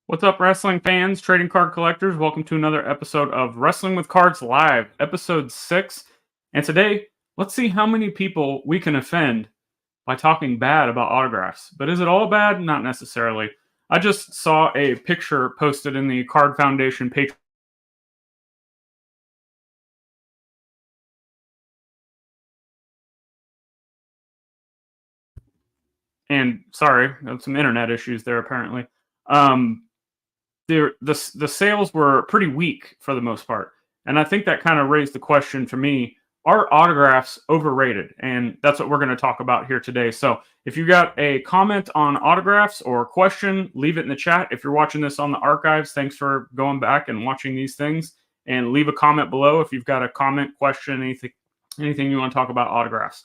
What's up, wrestling fans, trading card collectors? Welcome to another episode of Wrestling with Cards Live, episode 6. And today, let's see how many people we can offend by talking bad about autographs. But is it all bad? Not necessarily. I just saw a picture posted in the Card Foundation page. And sorry, some internet issues there apparently. Um, the sales were pretty weak for the most part, and I think that kind of raised the question for me: are autographs overrated? And that's what we're going to talk about here today. So, if you got a comment on autographs or question, leave it in the chat. If you're watching this on the archives, thanks for going back and watching these things. And leave a comment below if you've got a comment, question, anything you want to talk about autographs.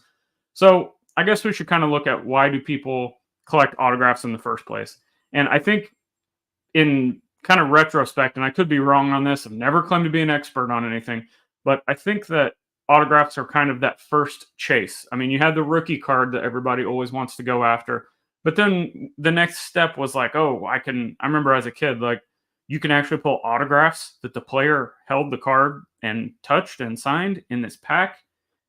So, I guess we should kind of look at why do people collect autographs in the first place. And I think in kind of retrospect, and I could be wrong on this, I've never claimed to be an expert on anything, but I think that autographs are kind of that first chase. I mean, you had the rookie card that everybody always wants to go after, but then the next step was like, oh, I remember as a kid, like, you can actually pull autographs that the player held the card and touched and signed in this pack.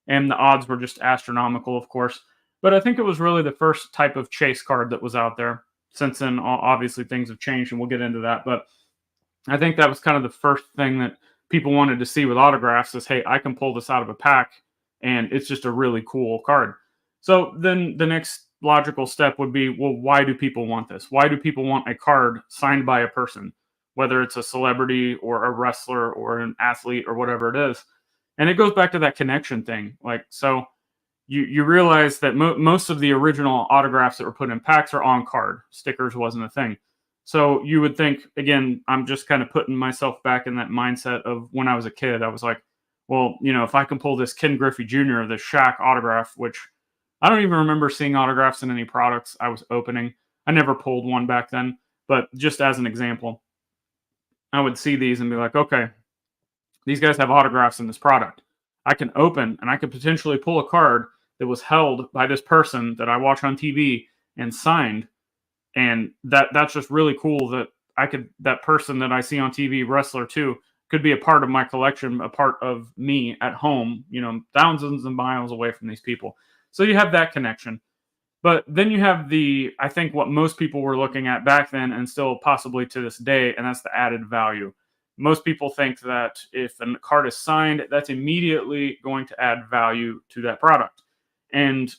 And the odds were just astronomical, of course. But I think it was really the first type of chase card that was out there. Since then, obviously, things have changed, and we'll get into that. But I think that was kind of the first thing that people wanted to see with autographs is, hey, I can pull this out of a pack, and it's just a really cool card. So then the next logical step would be, well, why do people want this? Why do people want a card signed by a person, whether it's a celebrity or a wrestler or an athlete or whatever it is? And it goes back to that connection thing. Like, so you realize that most of the original autographs that were put in packs are on card. Stickers wasn't a thing. So you would think, again, I'm just kind of putting myself back in that mindset of when I was a kid. I was like, well, if I can pull this Ken Griffey Jr., the Shaq autograph, which I don't even remember seeing autographs in any products I was opening. I never pulled one back then. But just as an example, I would see these and be like, okay, these guys have autographs in this product. I can open and I could potentially pull a card that was held by this person that I watch on TV and signed. And that's just really cool that that person that I see on TV, wrestler too, could be a part of my collection, a part of me at home, thousands of miles away from these people. So you have that connection. But then you have I think what most people were looking at back then and still possibly to this day, and that's the added value. Most people think that if a card is signed, that's immediately going to add value to that product. And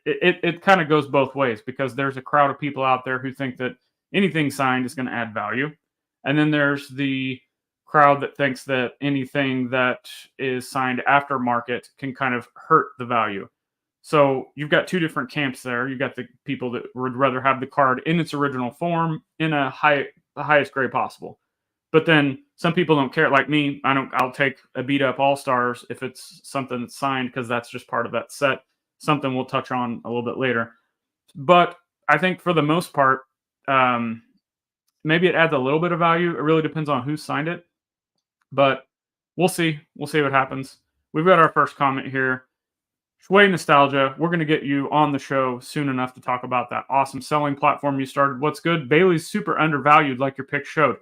it kind of goes both ways because there's a crowd of people out there who think that anything signed is going to add value. And then there's the crowd that thinks that anything that is signed aftermarket can kind of hurt the value. So you've got two different camps there. You've got the people that would rather have the card in its original form in the highest grade possible. But then some people don't care. Like me, I'll take a beat up All Stars if it's something that's signed because that's just part of that set. Something we'll touch on a little bit later. But I think for the most part, maybe it adds a little bit of value. It really depends on who signed it. But we'll see. We'll see what happens. We've got our first comment here. Shui Nostalgia, we're going to get you on the show soon enough to talk about that awesome selling platform you started. What's good? Bailey's super undervalued like your pick showed.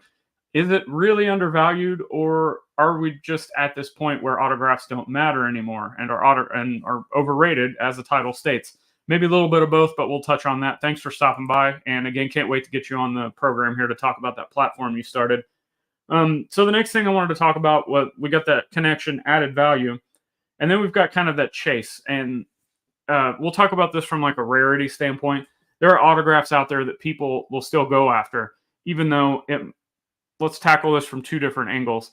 Is it really undervalued, or are we just at this point where autographs don't matter anymore and are overrated, as the title states? Maybe a little bit of both, but we'll touch on that. Thanks for stopping by. And again, can't wait to get you on the program here to talk about that platform you started. So the next thing I wanted to talk about was we got that connection, added value. And then we've got kind of that chase. And we'll talk about this from like a rarity standpoint. There are autographs out there that people will still go after, even though let's tackle this from two different angles.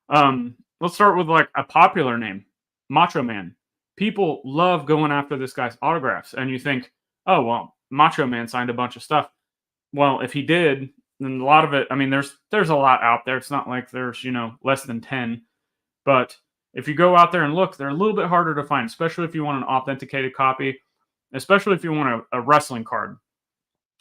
Let's start with like a popular name, Macho Man. People love going after this guy's autographs. And you think, oh, well, Macho Man signed a bunch of stuff. Well, if he did, then a lot of it, I mean, there's a lot out there. It's not like there's, less than 10. But if you go out there and look, they're a little bit harder to find, especially if you want an authenticated copy, especially if you want a wrestling card.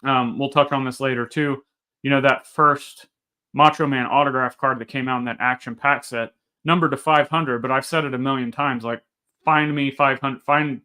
We'll touch on this later too. That first Macho Man autograph card that came out in that action pack set, numbered to 500, but I've said it a million times, like, find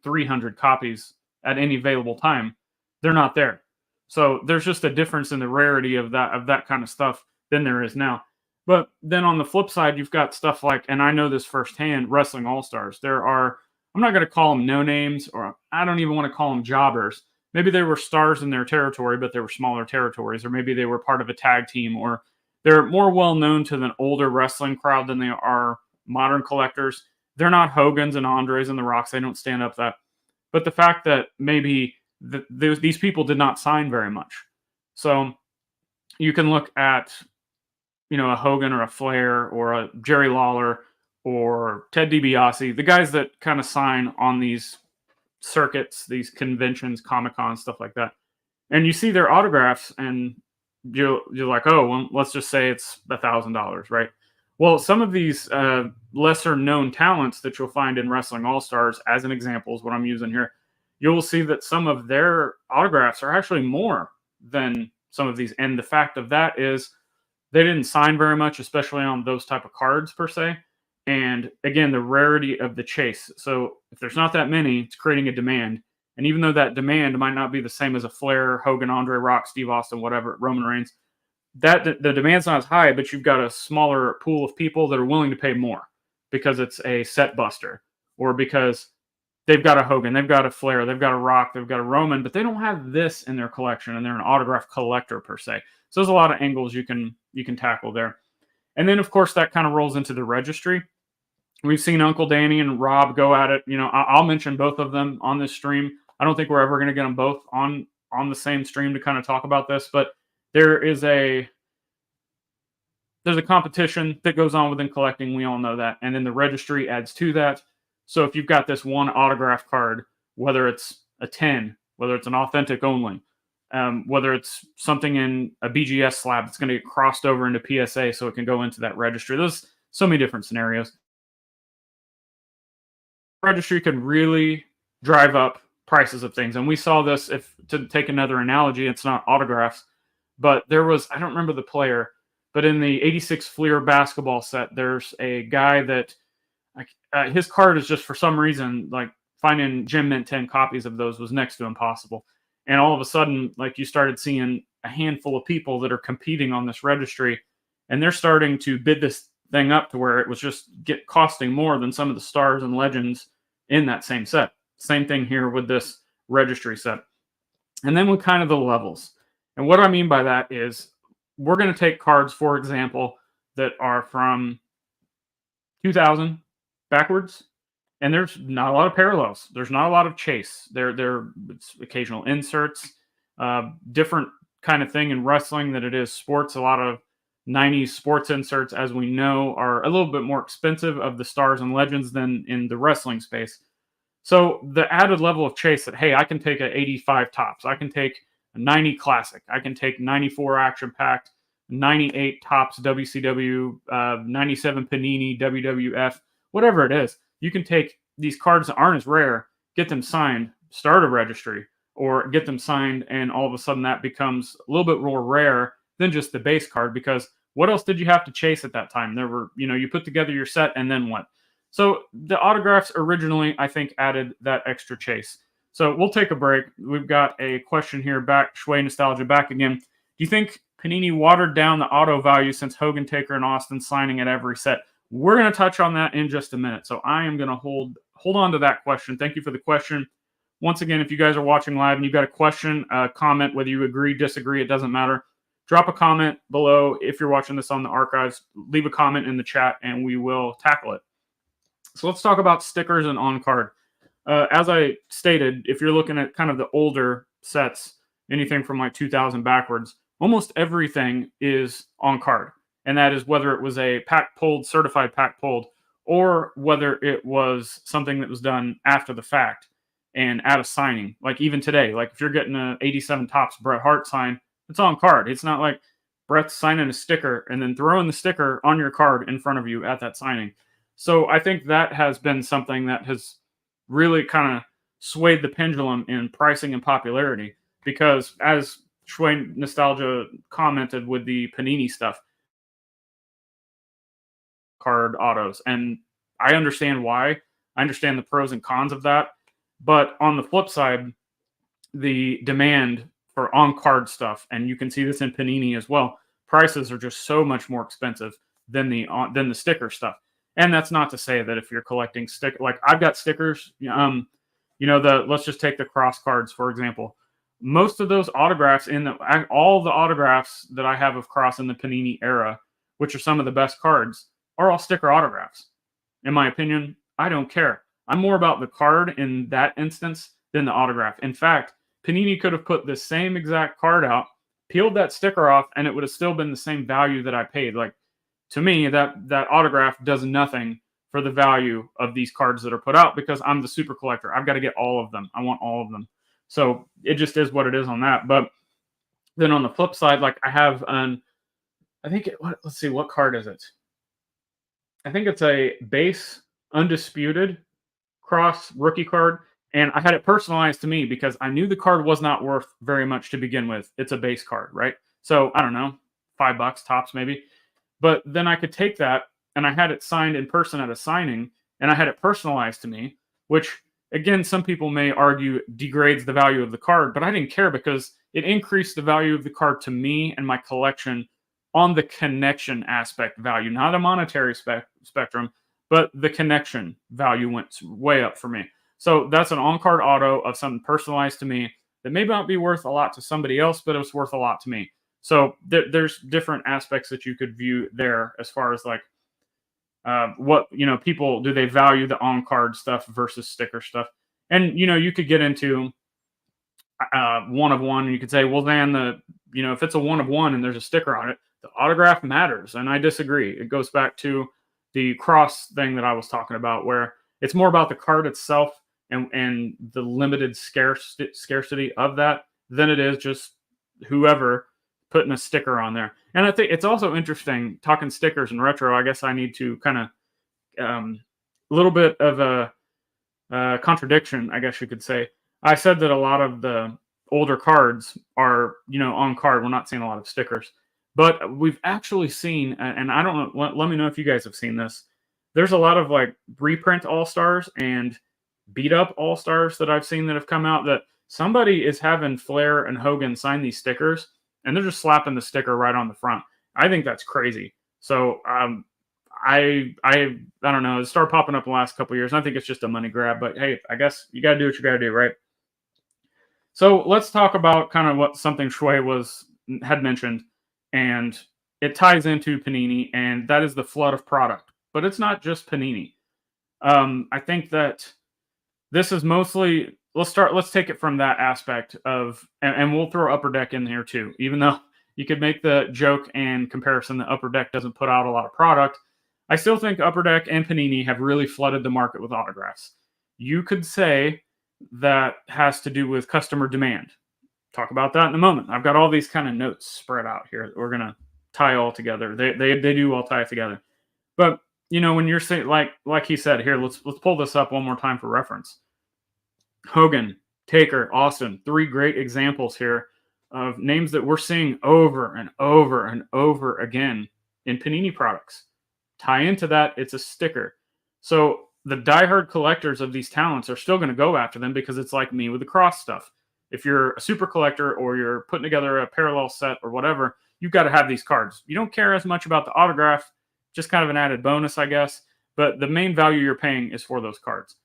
300 copies at any available time. They're not there. So there's just a difference in the rarity of that kind of stuff than there is now. But then on the flip side, you've got stuff like, and I know this firsthand, Wrestling All Stars. There are, I'm not going to call them no names, or I don't even want to call them jobbers. Maybe they were stars in their territory, but they were smaller territories, or maybe they were part of a tag team, or they're more well known to the older wrestling crowd than they are modern collectors. They're not Hogan's and Andres and The Rocks. They don't stand up that. But the fact that maybe these people did not sign very much. So you can look at, a Hogan or a Flair or a Jerry Lawler or Ted DiBiase, the guys that kind of sign on these circuits, these conventions, Comic-Con, stuff like that. And you see their autographs and you're like, oh, well, let's just say it's $1,000, right? Well, some of these lesser known talents that you'll find in Wrestling All-Stars, as an example, is what I'm using here, you'll see that some of their autographs are actually more than some of these. And the fact of that is they didn't sign very much, especially on those type of cards per se. And again, the rarity of the chase. So if there's not that many, it's creating a demand. And even though that demand might not be the same as a Flair, Hogan, Andre, Rock, Steve Austin, whatever, Roman Reigns, that the demand's not as high, but you've got a smaller pool of people that are willing to pay more because it's a set buster, or because they've got a Hogan, they've got a Flair, they've got a Rock, they've got a Roman, but they don't have this in their collection, and they're an autograph collector per se. So there's a lot of angles you can tackle there. And then, of course, that kind of rolls into the registry. We've seen Uncle Danny and Rob go at it. I'll mention both of them on this stream. I don't think we're ever going to get them both on the same stream to kind of talk about this, but there's a competition that goes on within collecting. We all know that. And then the registry adds to that. So if you've got this one autograph card, whether it's a 10, whether it's an authentic only, whether it's something in a BGS slab that's going to get crossed over into PSA so it can go into that registry. There's so many different scenarios. Registry could really drive up prices of things. And we saw this, if to take another analogy, it's not autographs, but there was, I don't remember the player, but in the 86 Fleer basketball set, there's a guy that his card is just, for some reason, like finding Gem Mint 10 copies of those was next to impossible. And all of a sudden, like, you started seeing a handful of people that are competing on this registry, and they're starting to bid this thing up to where it was just costing more than some of the stars and legends in that same set. Same thing here with this registry set. And then with kind of the levels. And what I mean by that is, we're going to take cards, for example, that are from 2000 backwards, and there's not a lot of parallels. There's not a lot of chase. It's occasional inserts, different kind of thing in wrestling that it is sports. A lot of 90s sports inserts, as we know, are a little bit more expensive of the stars and legends than in the wrestling space. So the added level of chase that, hey, I can take an 85 Topps, I can take a 90 Classic, I can take 94 Action Packed, 98 Topps WCW, 97 Panini, WWF, whatever it is. You can take these cards that aren't as rare, get them signed, start a registry, or get them signed, and all of a sudden that becomes a little bit more rare than just the base card, because what else did you have to chase at that time? There were, you put together your set, and then what? So the autographs originally, I think, added that extra chase. So we'll take a break. We've got a question here back, Shui Nostalgia back again. Do you think Panini watered down the auto value since Hogan, Taker, and Austin signing at every set? We're going to touch on that in just a minute. So I am going to hold on to that question. Thank you for the question. Once again, if you guys are watching live and you've got a question, comment, whether you agree, disagree, it doesn't matter. Drop a comment below. If you're watching this on the archives, leave a comment in the chat and we will tackle it. So let's talk about stickers and on-card. As I stated, if you're looking at kind of the older sets, anything from like 2000 backwards, almost everything is on-card. And that is whether it was a pack-pulled, certified pack-pulled, or whether it was something that was done after the fact and at a signing. Like even today, like if you're getting an 87 Topps Bret Hart sign, it's on card. It's not like Bret's signing a sticker and then throwing the sticker on your card in front of you at that signing. So I think that has been something that has really kind of swayed the pendulum in pricing and popularity, because as Shui Nostalgia commented with the Panini stuff, card autos, and I understand why. I understand the pros and cons of that. But on the flip side, the demand for on-card stuff, and you can see this in Panini as well, prices are just so much more expensive than the sticker stuff. And that's not to say that if you're collecting like I've got stickers, let's just take the cross cards for example. Most of those autographs all the autographs that I have of Cross in the Panini era, which are some of the best cards, are all sticker autographs. In my opinion, I don't care. I'm more about the card in that instance than the autograph. In fact, Panini could have put the same exact card out, peeled that sticker off, and it would have still been the same value that I paid. Like, to me, that autograph does nothing for the value of these cards that are put out because I'm the super collector. I've got to get all of them. I want all of them. So it just is what it is on that. But then on the flip side, like I have let's see, what card is it? I think it's a base undisputed Cross rookie card. And I had it personalized to me because I knew the card was not worth very much to begin with. It's a base card, right? So I don't know, $5 tops maybe. But then I could take that and I had it signed in person at a signing and I had it personalized to me, which again, some people may argue degrades the value of the card, but I didn't care because it increased the value of the card to me and my collection on the connection aspect value, not a monetary spectrum, but the connection value went way up for me. So that's an on-card auto of something personalized to me that may not be worth a lot to somebody else, but it was worth a lot to me. So there's different aspects that you could view there as far as like what, people, do they value the on-card stuff versus sticker stuff? And, you could get into one of one. You could say, well, then if it's a one of one and there's a sticker on it, the autograph matters. And I disagree. It goes back to the Cross thing that I was talking about, where it's more about the card itself and the limited scarcity of that than it is just whoever putting a sticker on there. And I think it's also interesting talking stickers and retro. I guess I need to kind of a little bit of a contradiction, I guess you could say. I said that a lot of the older cards are, on card. We're not seeing a lot of stickers, but we've actually seen, and I don't know, let me know if you guys have seen this. There's a lot of like reprint All-Stars and beat up All-Stars that I've seen that have come out that somebody is having Flair and Hogan sign these stickers and they're just slapping the sticker right on the front. I think that's crazy. So I don't know. It started popping up in the last couple of years. And I think it's just a money grab, but hey, I guess you got to do what you got to do, right? So let's talk about kind of what something Shui had mentioned, and it ties into Panini, and that is the flood of product. But it's not just Panini. I think that this is mostly, let's take it from that aspect of, and we'll throw Upper Deck in here too, even though you could make the joke and comparison that Upper Deck doesn't put out a lot of product. I still think Upper Deck and Panini have really flooded the market with autographs. You could say that has to do with customer demand. Talk about that in a moment. I've got all these kind of notes spread out here that we're going to tie all together. They do all tie it together. But when you're saying, like he said here, let's pull this up one more time for reference. Hogan, Taker, Austin, 3 great examples here of names that we're seeing over and over and over again in Panini products. Tie into that, it's a sticker. So the diehard collectors of these talents are still going to go after them because it's like me with the Cross stuff. If you're a super collector or you're putting together a parallel set or whatever, you've got to have these cards. You don't care as much about the autograph, just kind of an added bonus, I guess. But the main value you're paying is for those cards.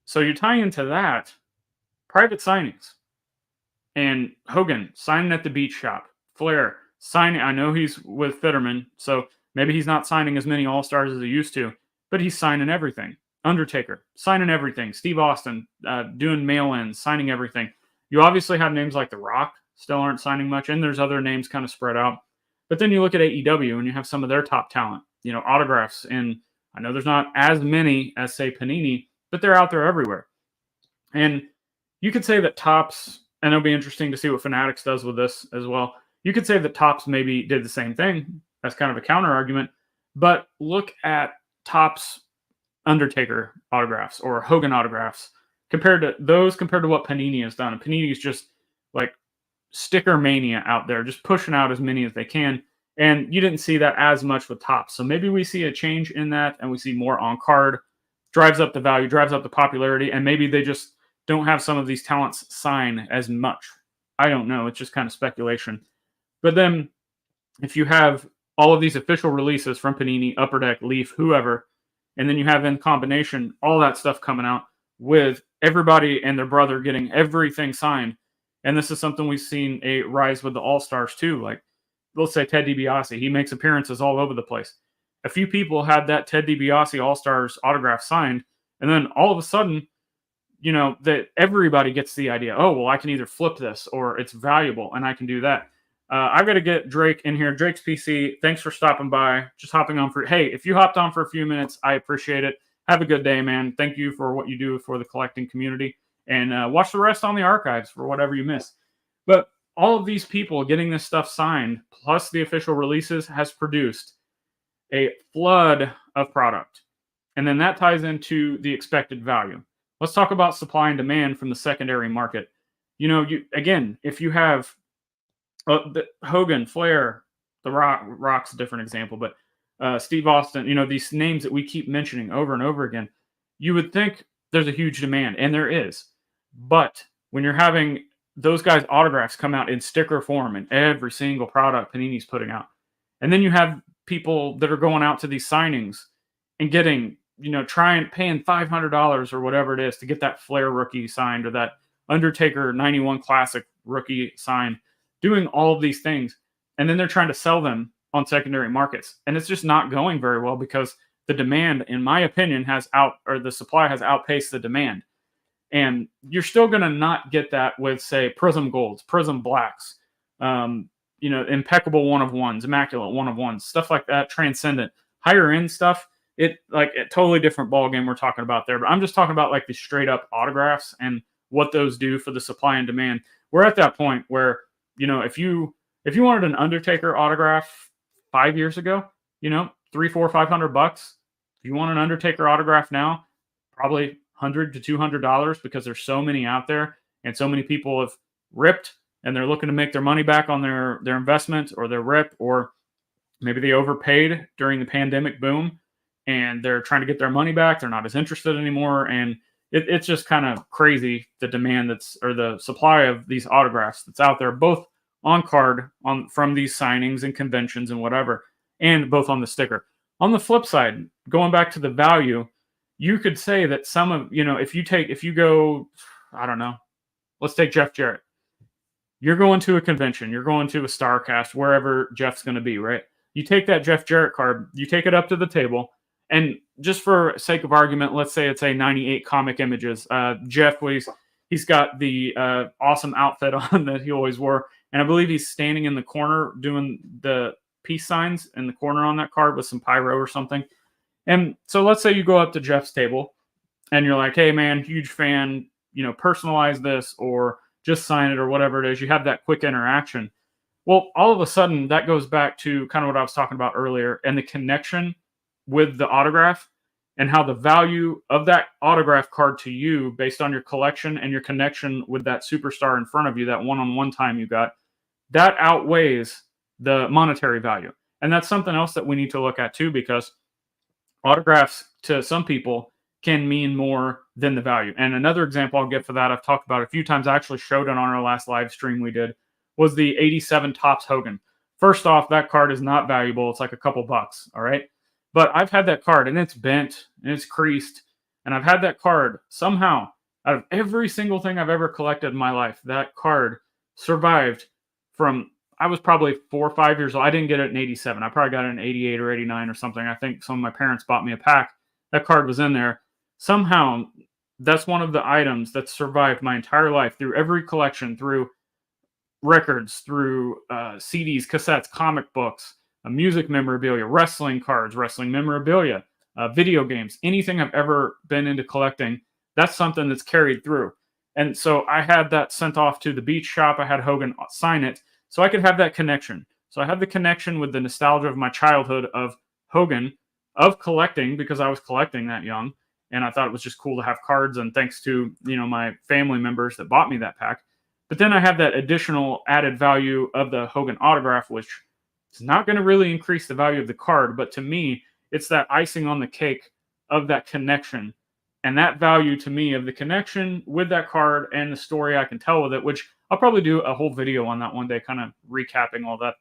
So you tie into that, private signings. And Hogan signing at the beach shop. Flair signing. I know he's with Fitterman, so maybe he's not signing as many All-Stars as he used to, but he's signing everything. Undertaker signing everything. Steve Austin doing mail-ins, signing everything. You obviously have names like The Rock still aren't signing much, and there's other names kind of spread out. But then you look at AEW and you have some of their top talent, autographs. And I know there's not as many as, say, Panini, but they're out there everywhere. And you could say that Topps, and it'll be interesting to see what Fanatics does with this as well. You could say that Topps maybe did the same thing as kind of a counter argument, but look at Topps Undertaker autographs or Hogan autographs compared to what Panini has done. And Panini is just like sticker mania out there, just pushing out as many as they can. And you didn't see that as much with Topps. So maybe we see a change in that and we see more on card, drives up the value, drives up the popularity, and maybe they just don't have some of these talents sign as much. I don't know. It's just kind of speculation. But then if you have all of these official releases from Panini, Upper Deck, Leaf, whoever, and then you have in combination all that stuff coming out with everybody and their brother getting everything signed. And this is something we've seen a rise with the All-Stars too. Like, let's say Ted DiBiase, he makes appearances all over the place. A few people had that Ted DiBiase All-Stars autograph signed, and then all of a sudden, that everybody gets the idea, oh, well, I can either flip this or it's valuable and I can do that. I've got to get Drake in here. Drake's PC, thanks for stopping by. Just hopping on hey, if you hopped on for a few minutes, I appreciate it. Have a good day, man. Thank you for what you do for the collecting community. And watch the rest on the archives for whatever you miss. But all of these people getting this stuff signed, plus the official releases, has produced a flood of product. And then that ties into the expected value. Let's talk about supply and demand from the secondary market. If you have Hogan, Flair, The Rock's a different example, but Steve Austin, these names that we keep mentioning over and over again, you would think there's a huge demand, and there is. But when you're having those guys' autographs come out in sticker form in every single product Panini's putting out, and then you have people that are going out to these signings and getting, paying $500 or whatever it is to get that Flair rookie signed or that Undertaker 91 Classic rookie signed, doing all of these things, and then they're trying to sell them on secondary markets, and it's just not going very well because the demand, in my opinion, the supply has outpaced the demand. And you're still going to not get that with, say, Prism Golds, Prism Blacks, impeccable one-of-ones, immaculate one-of-ones, stuff like that, transcendent, higher end stuff. It like a totally different ballgame we're talking about there. But I'm just talking about like the straight up autographs and what those do for the supply and demand. We're at that point where, if you wanted an Undertaker autograph 5 years ago, $300, $400, $500. If you want an Undertaker autograph now, probably $100 to $200 because there's so many out there and so many people have ripped and they're looking to make their money back on their investment or their rip, or maybe they overpaid during the pandemic boom and they're trying to get their money back. They're not as interested anymore. And it's just kind of crazy, the demand or the supply of these autographs that's out there, both on card from these signings and conventions and whatever, and both on the sticker. On the flip side, going back to the value, you could say that some of, if you go, I don't know, let's take Jeff Jarrett. You're going to a convention, you're going to a StarCast, wherever Jeff's going to be, right? You take that Jeff Jarrett card, you take it up to the table, and just for sake of argument, let's say it's a 98 Comic Images. Jeff, he's got the awesome outfit on that he always wore, and I believe he's standing in the corner doing the peace signs in the corner on that card with some pyro or something. And so let's say you go up to Jeff's table and you're like, hey man, huge fan, personalize this or just sign it or whatever it is. You have that quick interaction. Well, all of a sudden that goes back to kind of what I was talking about earlier and the connection with the autograph and how the value of that autograph card to you based on your collection and your connection with that superstar in front of you, that one-on-one time you got, that outweighs the monetary value. And that's something else that we need to look at too, because autographs to some people can mean more than the value. And another example I'll give for that, I've talked about a few times, I actually showed it on our last live stream we did, was the 87 Topps Hogan. First off, that card is not valuable. It's like a couple bucks, all right? But I've had that card, and it's bent, and it's creased, and I've had that card somehow, out of every single thing I've ever collected in my life, that card survived from, I was probably 4 or 5 years old. I didn't get it in 87. I probably got it in 88 or 89 or something. I think some of my parents bought me a pack. That card was in there. Somehow, that's one of the items that survived my entire life through every collection, through records, through CDs, cassettes, comic books, music memorabilia, wrestling cards, wrestling memorabilia, video games, anything I've ever been into collecting, that's something that's carried through. And so I had that sent off to the beach shop. I had Hogan sign it so I could have that connection. So I had the connection with the nostalgia of my childhood of Hogan, of collecting, because I was collecting that young. And I thought it was just cool to have cards. And thanks to, my family members that bought me that pack. But then I have that additional added value of the Hogan autograph, which is not going to really increase the value of the card. But to me, it's that icing on the cake of that connection. And that value to me of the connection with that card and the story I can tell with it, which I'll probably do a whole video on that one day, kind of recapping all that.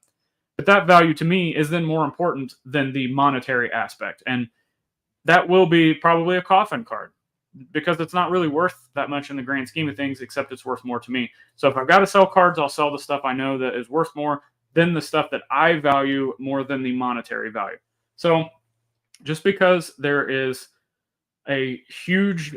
But that value to me is then more important than the monetary aspect. And that will be probably a coffin card because it's not really worth that much in the grand scheme of things, except it's worth more to me. So if I've got to sell cards, I'll sell the stuff I know that is worth more than the stuff that I value more than the monetary value. So just because there is a huge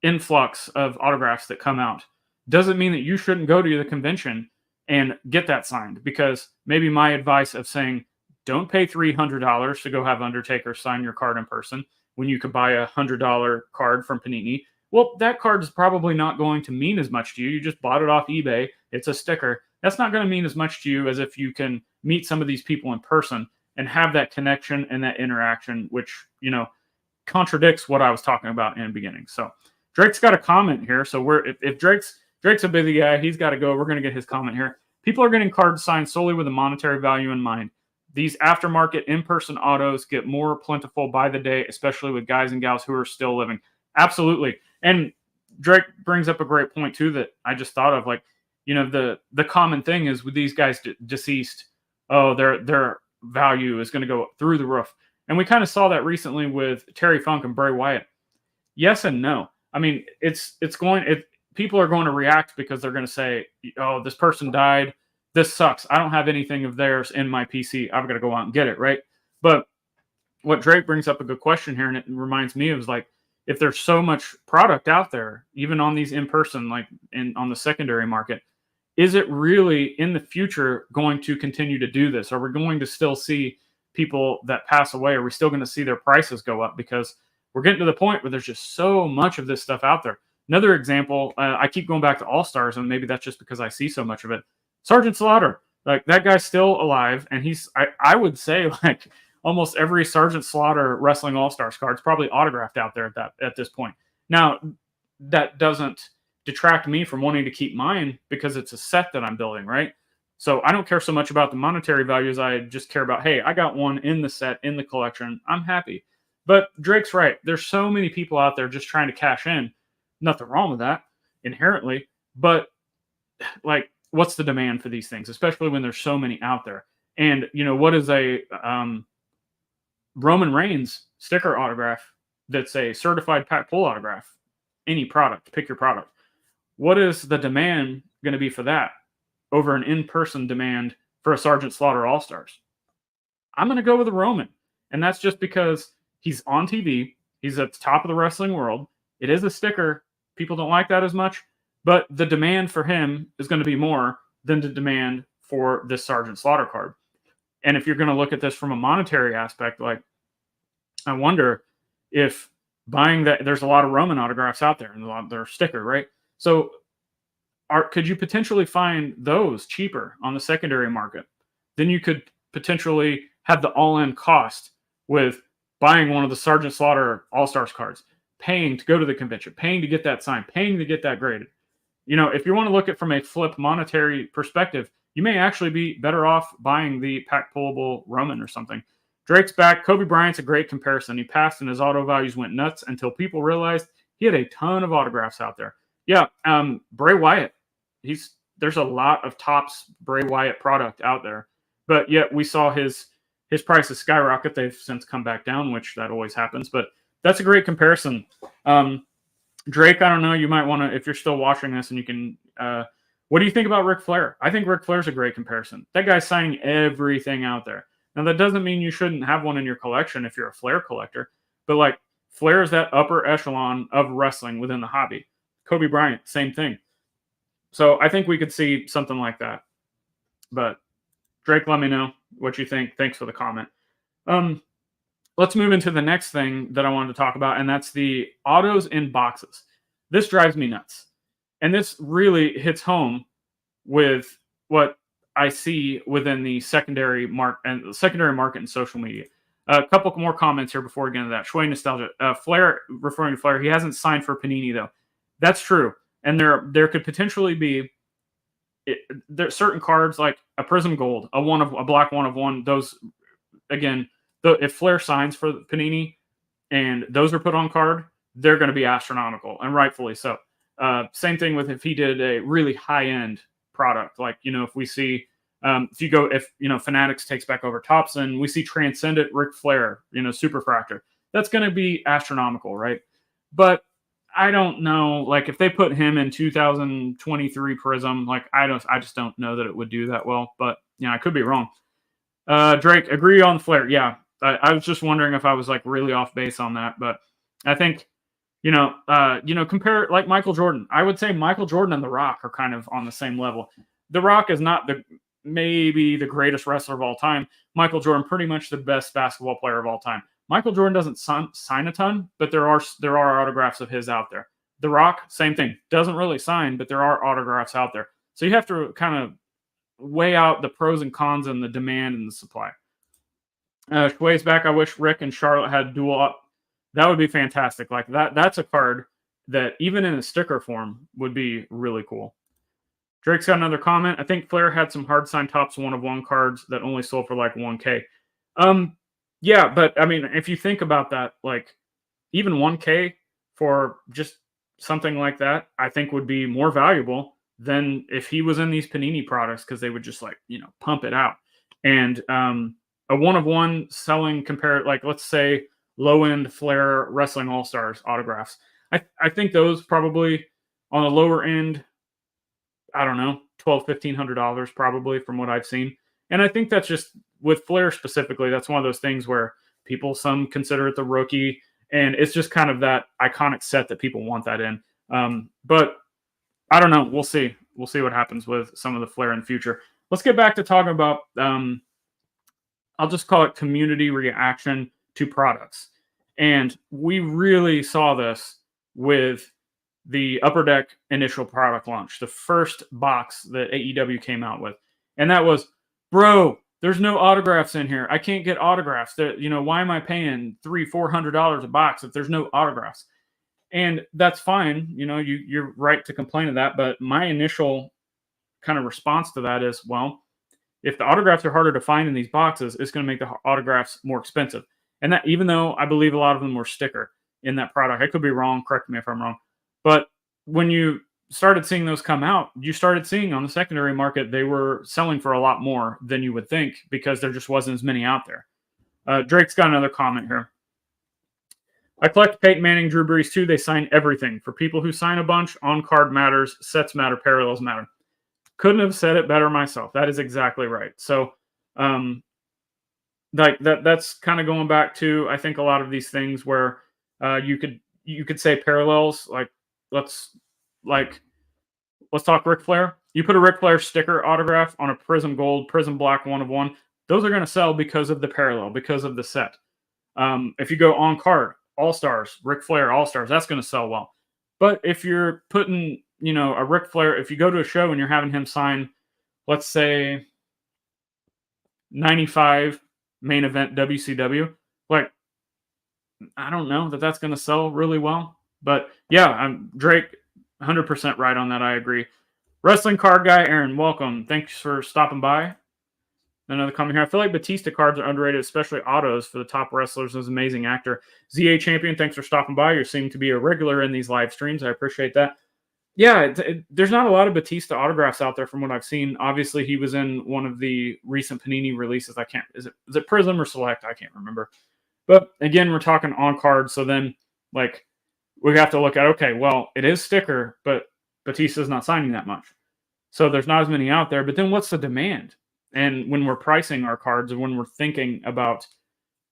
influx of autographs that come out doesn't mean that you shouldn't go to the convention and get that signed, because maybe my advice of saying don't pay $300 to go have Undertaker sign your card in person when you could buy $100 card from Panini. Well, that card is probably not going to mean as much to you. You just bought it off eBay. It's a sticker. That's not going to mean as much to you as if you can meet some of these people in person and have that connection and that interaction, which, contradicts what I was talking about in the beginning. So Drake's got a comment here. So if Drake's a busy guy, he's got to go. We're going to get his comment here. People are getting cards signed solely with a monetary value in mind. These aftermarket in-person autos get more plentiful by the day, especially with guys and gals who are still living. Absolutely. And Drake brings up a great point too that I just thought of. Like, the common thing is with these guys deceased, their value is going to go through the roof. And we kind of saw that recently with Terry Funk and Bray Wyatt. Yes and no. I mean, people are going to react because they're going to say, oh, this person died. This sucks. I don't have anything of theirs in my PC. I've got to go out and get it, right? But what Drake brings up a good question here, and it reminds me of, like, if there's so much product out there, even on these in-person, like on the secondary market, is it really in the future going to continue to do this? Are we going to still see people that pass away? Are we still going to see their prices go up? Because we're getting to the point where there's just so much of this stuff out there. Another example, I keep going back to All-Stars, and maybe that's just because I see so much of it. Sergeant Slaughter, like, that guy's still alive, and I would say, like, almost every Sergeant Slaughter Wrestling All-Stars card is probably autographed out there at this point. Now, that doesn't detract me from wanting to keep mine because it's a set that I'm building, right? So I don't care so much about the monetary values. I just care about, hey, I got one in the set, in the collection. I'm happy. But Drake's right. There's so many people out there just trying to cash in. Nothing wrong with that inherently. But, like, what's the demand for these things, especially when there's so many out there? And, what is a Roman Reigns sticker autograph that's a certified pack pull autograph? Any product, pick your product. What is the demand going to be for that over an in-person demand for a Sergeant Slaughter All-Stars? I'm going to go with a Roman. And that's just because he's on TV. He's at the top of the wrestling world. It is a sticker. People don't like that as much. But the demand for him is going to be more than the demand for this Sergeant Slaughter card. And if you're going to look at this from a monetary aspect, like, I wonder if buying that, there's a lot of Roman autographs out there and a lot of their sticker, right? So could you potentially find those cheaper on the secondary market? Then you could potentially have the all-in cost with buying one of the Sergeant Slaughter All-Stars cards, paying to go to the convention, paying to get that signed, paying to get that graded. If you want to look at it from a flip monetary perspective, you may actually be better off buying the pack pullable Roman or something. Drake's back. Kobe Bryant's a great comparison. He passed and his auto values went nuts until people realized he had a ton of autographs out there. Yeah, Bray Wyatt. There's a lot of Topps Bray Wyatt product out there, but yet we saw his prices skyrocket. They've since come back down, which that always happens. But that's a great comparison. Drake, I don't know. You might want to, if you're still watching this, and you can. What do you think about Ric Flair? I think Ric Flair's a great comparison. That guy's signing everything out there. Now, that doesn't mean you shouldn't have one in your collection if you're a Flair collector, but, like, Flair is that upper echelon of wrestling within the hobby. Kobe Bryant, same thing. So I think we could see something like that. But Drake, let me know what you think. Thanks for the comment. Let's move into the next thing that I wanted to talk about, and that's the autos in boxes. This drives me nuts. And this really hits home with what I see within the secondary market and social media. A couple more comments here before we get into that. Shui Nostalgia. Flair, referring to Flair, he hasn't signed for Panini, though. That's true. And there could potentially be there certain cards like a Prism Gold, a black 1 of 1. Those, again, if Flair signs for Panini and those are put on card, they're going to be astronomical, and rightfully so. Same thing with if he did a really high-end product. Like, if we see, if Fanatics takes back over Thompson, we see Transcendent Ric Flair, Superfractor. That's going to be astronomical, right? But I don't know, like if they put him in 2023 Prism, like I just don't know that it would do that well. But I could be wrong. Drake, agree on Flair. Yeah, I was just wondering if I was like really off base on that, but I think compare like Michael Jordan. I would say Michael Jordan and The Rock are kind of on the same level. The Rock is not maybe the greatest wrestler of all time. Michael Jordan, pretty much the best basketball player of all time. Michael Jordan doesn't sign a ton, but there are autographs of his out there. The Rock, same thing. Doesn't really sign, but there are autographs out there. So you have to kind of weigh out the pros and cons and the demand and the supply. Shuey's back. I wish Rick and Charlotte had dual up. That would be fantastic. Like that's a card that even in a sticker form would be really cool. Drake's got another comment. I think Flair had some hard sign Topps 1/1 cards that only sold for like $1K. Yeah, but I mean, if you think about that, like even $1K for just something like that, I think would be more valuable than if he was in these Panini products, because they would just like, pump it out. And a 1/1 selling compared, like let's say low end Flair Wrestling All Stars autographs. I think those probably on the lower end, I don't know, $1,200-$1,500 probably from what I've seen. And I think that's just with Flair specifically, that's one of those things where some consider it the rookie, and it's just kind of that iconic set that people want that in. But I don't know. We'll see. We'll see what happens with some of the Flair in the future. Let's get back to talking about, I'll just call it community reaction to products. And we really saw this with the Upper Deck initial product launch, the first box that AEW came out with. And that was, bro, there's no autographs in here. I can't get autographs. Why am I paying $300-$400 a box if there's no autographs? And that's fine. You're right to complain of that. But my initial kind of response to that is, well, if the autographs are harder to find in these boxes, it's going to make the autographs more expensive. And that, even though I believe a lot of them were sticker in that product, I could be wrong. Correct me if I'm wrong. But when you started seeing those come out, you started seeing on the secondary market, they were selling for a lot more than you would think, because there just wasn't as many out there. Drake's got another comment here. I collect Peyton Manning, Drew Brees too. They sign everything. For people who sign a bunch, on-card matters, sets matter, parallels matter. Couldn't have said it better myself. That is exactly right. So, like that's kind of going back to, I think, a lot of these things where you could say parallels. Like let's talk Ric Flair. You put a Ric Flair sticker autograph on a Prism Gold, Prism Black 1/1. Those are going to sell because of the parallel, because of the set. If you go on card, All Stars, Ric Flair All Stars, that's going to sell well. But if you're putting, a Ric Flair, if you go to a show and you're having him sign, let's say 95 main event WCW, like, I don't know that's going to sell really well. But yeah, I'm Drake, 100% right on that. I agree. Wrestling card guy, Aaron, welcome. Thanks for stopping by. Another comment here. I feel like Batista cards are underrated, especially autos for the top wrestlers. He's an amazing actor. ZA Champion, thanks for stopping by. You seem to be a regular in these live streams. I appreciate that. Yeah, there's not a lot of Batista autographs out there from what I've seen. Obviously, he was in one of the recent Panini releases. Is it Prism or Select? I can't remember. But again, we're talking on cards. So then, like, we have to look at, okay, well, it is sticker, but Batista's not signing that much. So there's not as many out there. But then what's the demand? And when we're pricing our cards, and when we're thinking about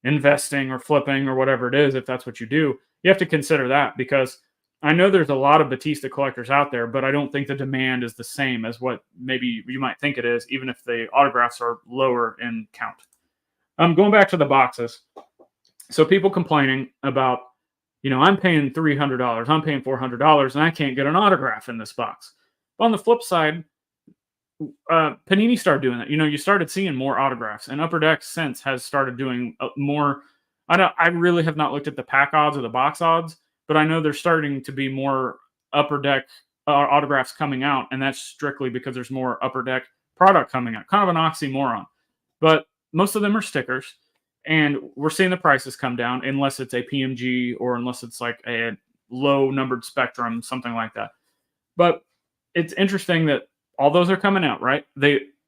investing or flipping or whatever it is, if that's what you do, you have to consider that, because I know there's a lot of Batista collectors out there, but I don't think the demand is the same as what maybe you might think it is, even if the autographs are lower in count. Going back to the boxes. So people complaining about, I'm paying $300, I'm paying $400, and I can't get an autograph in this box. But on the flip side, Panini started doing that. You started seeing more autographs, and Upper Deck since has started doing more. I really have not looked at the pack odds or the box odds, but I know there's starting to be more Upper Deck autographs coming out, and that's strictly because there's more Upper Deck product coming out. Kind of an oxymoron, but most of them are stickers, and we're seeing the prices come down unless it's a PMG or unless it's like a low numbered Spectrum, something like that. But it's interesting that all those are coming out, right?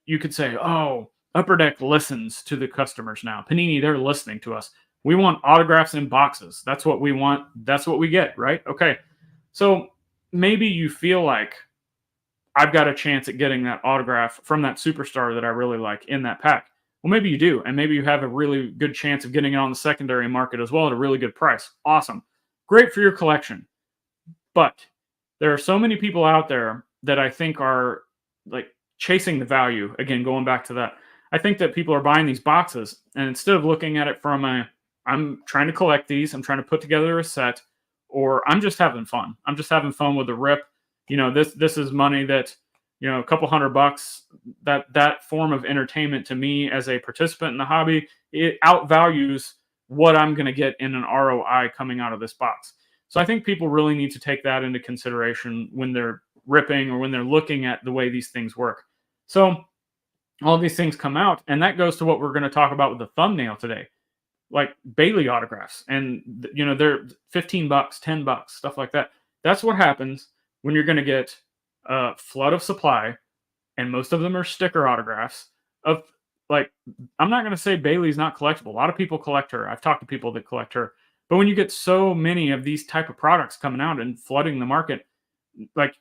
You could say, oh, Upper Deck listens to the customers now. Panini, they're listening to us. We want autographs in boxes. That's what we want. That's what we get, right? Okay. So maybe you feel like I've got a chance at getting that autograph from that superstar that I really like in that pack. Well, maybe you do. And maybe you have a really good chance of getting it on the secondary market as well at a really good price. Awesome. Great for your collection. But there are so many people out there that I think are like chasing the value. Again, going back to that, I think that people are buying these boxes, and instead of looking at it from I'm trying to collect these, I'm trying to put together a set, or I'm just having fun. I'm just having fun with the rip. This is money that, a couple $100, that form of entertainment to me as a participant in the hobby, it outvalues what I'm going to get in an ROI coming out of this box. So I think people really need to take that into consideration when they're ripping or when they're looking at the way these things work. So all these things come out, and that goes to what we're going to talk about with the thumbnail today, like Bailey autographs. And, they're $15, $10, stuff like that. That's what happens when you're going to get a flood of supply, and most of them are sticker autographs of, like, I'm not going to say Bailey's not collectible. A lot of people collect her. I've talked to people that collect her. But when you get so many of these type of products coming out and flooding the market, like,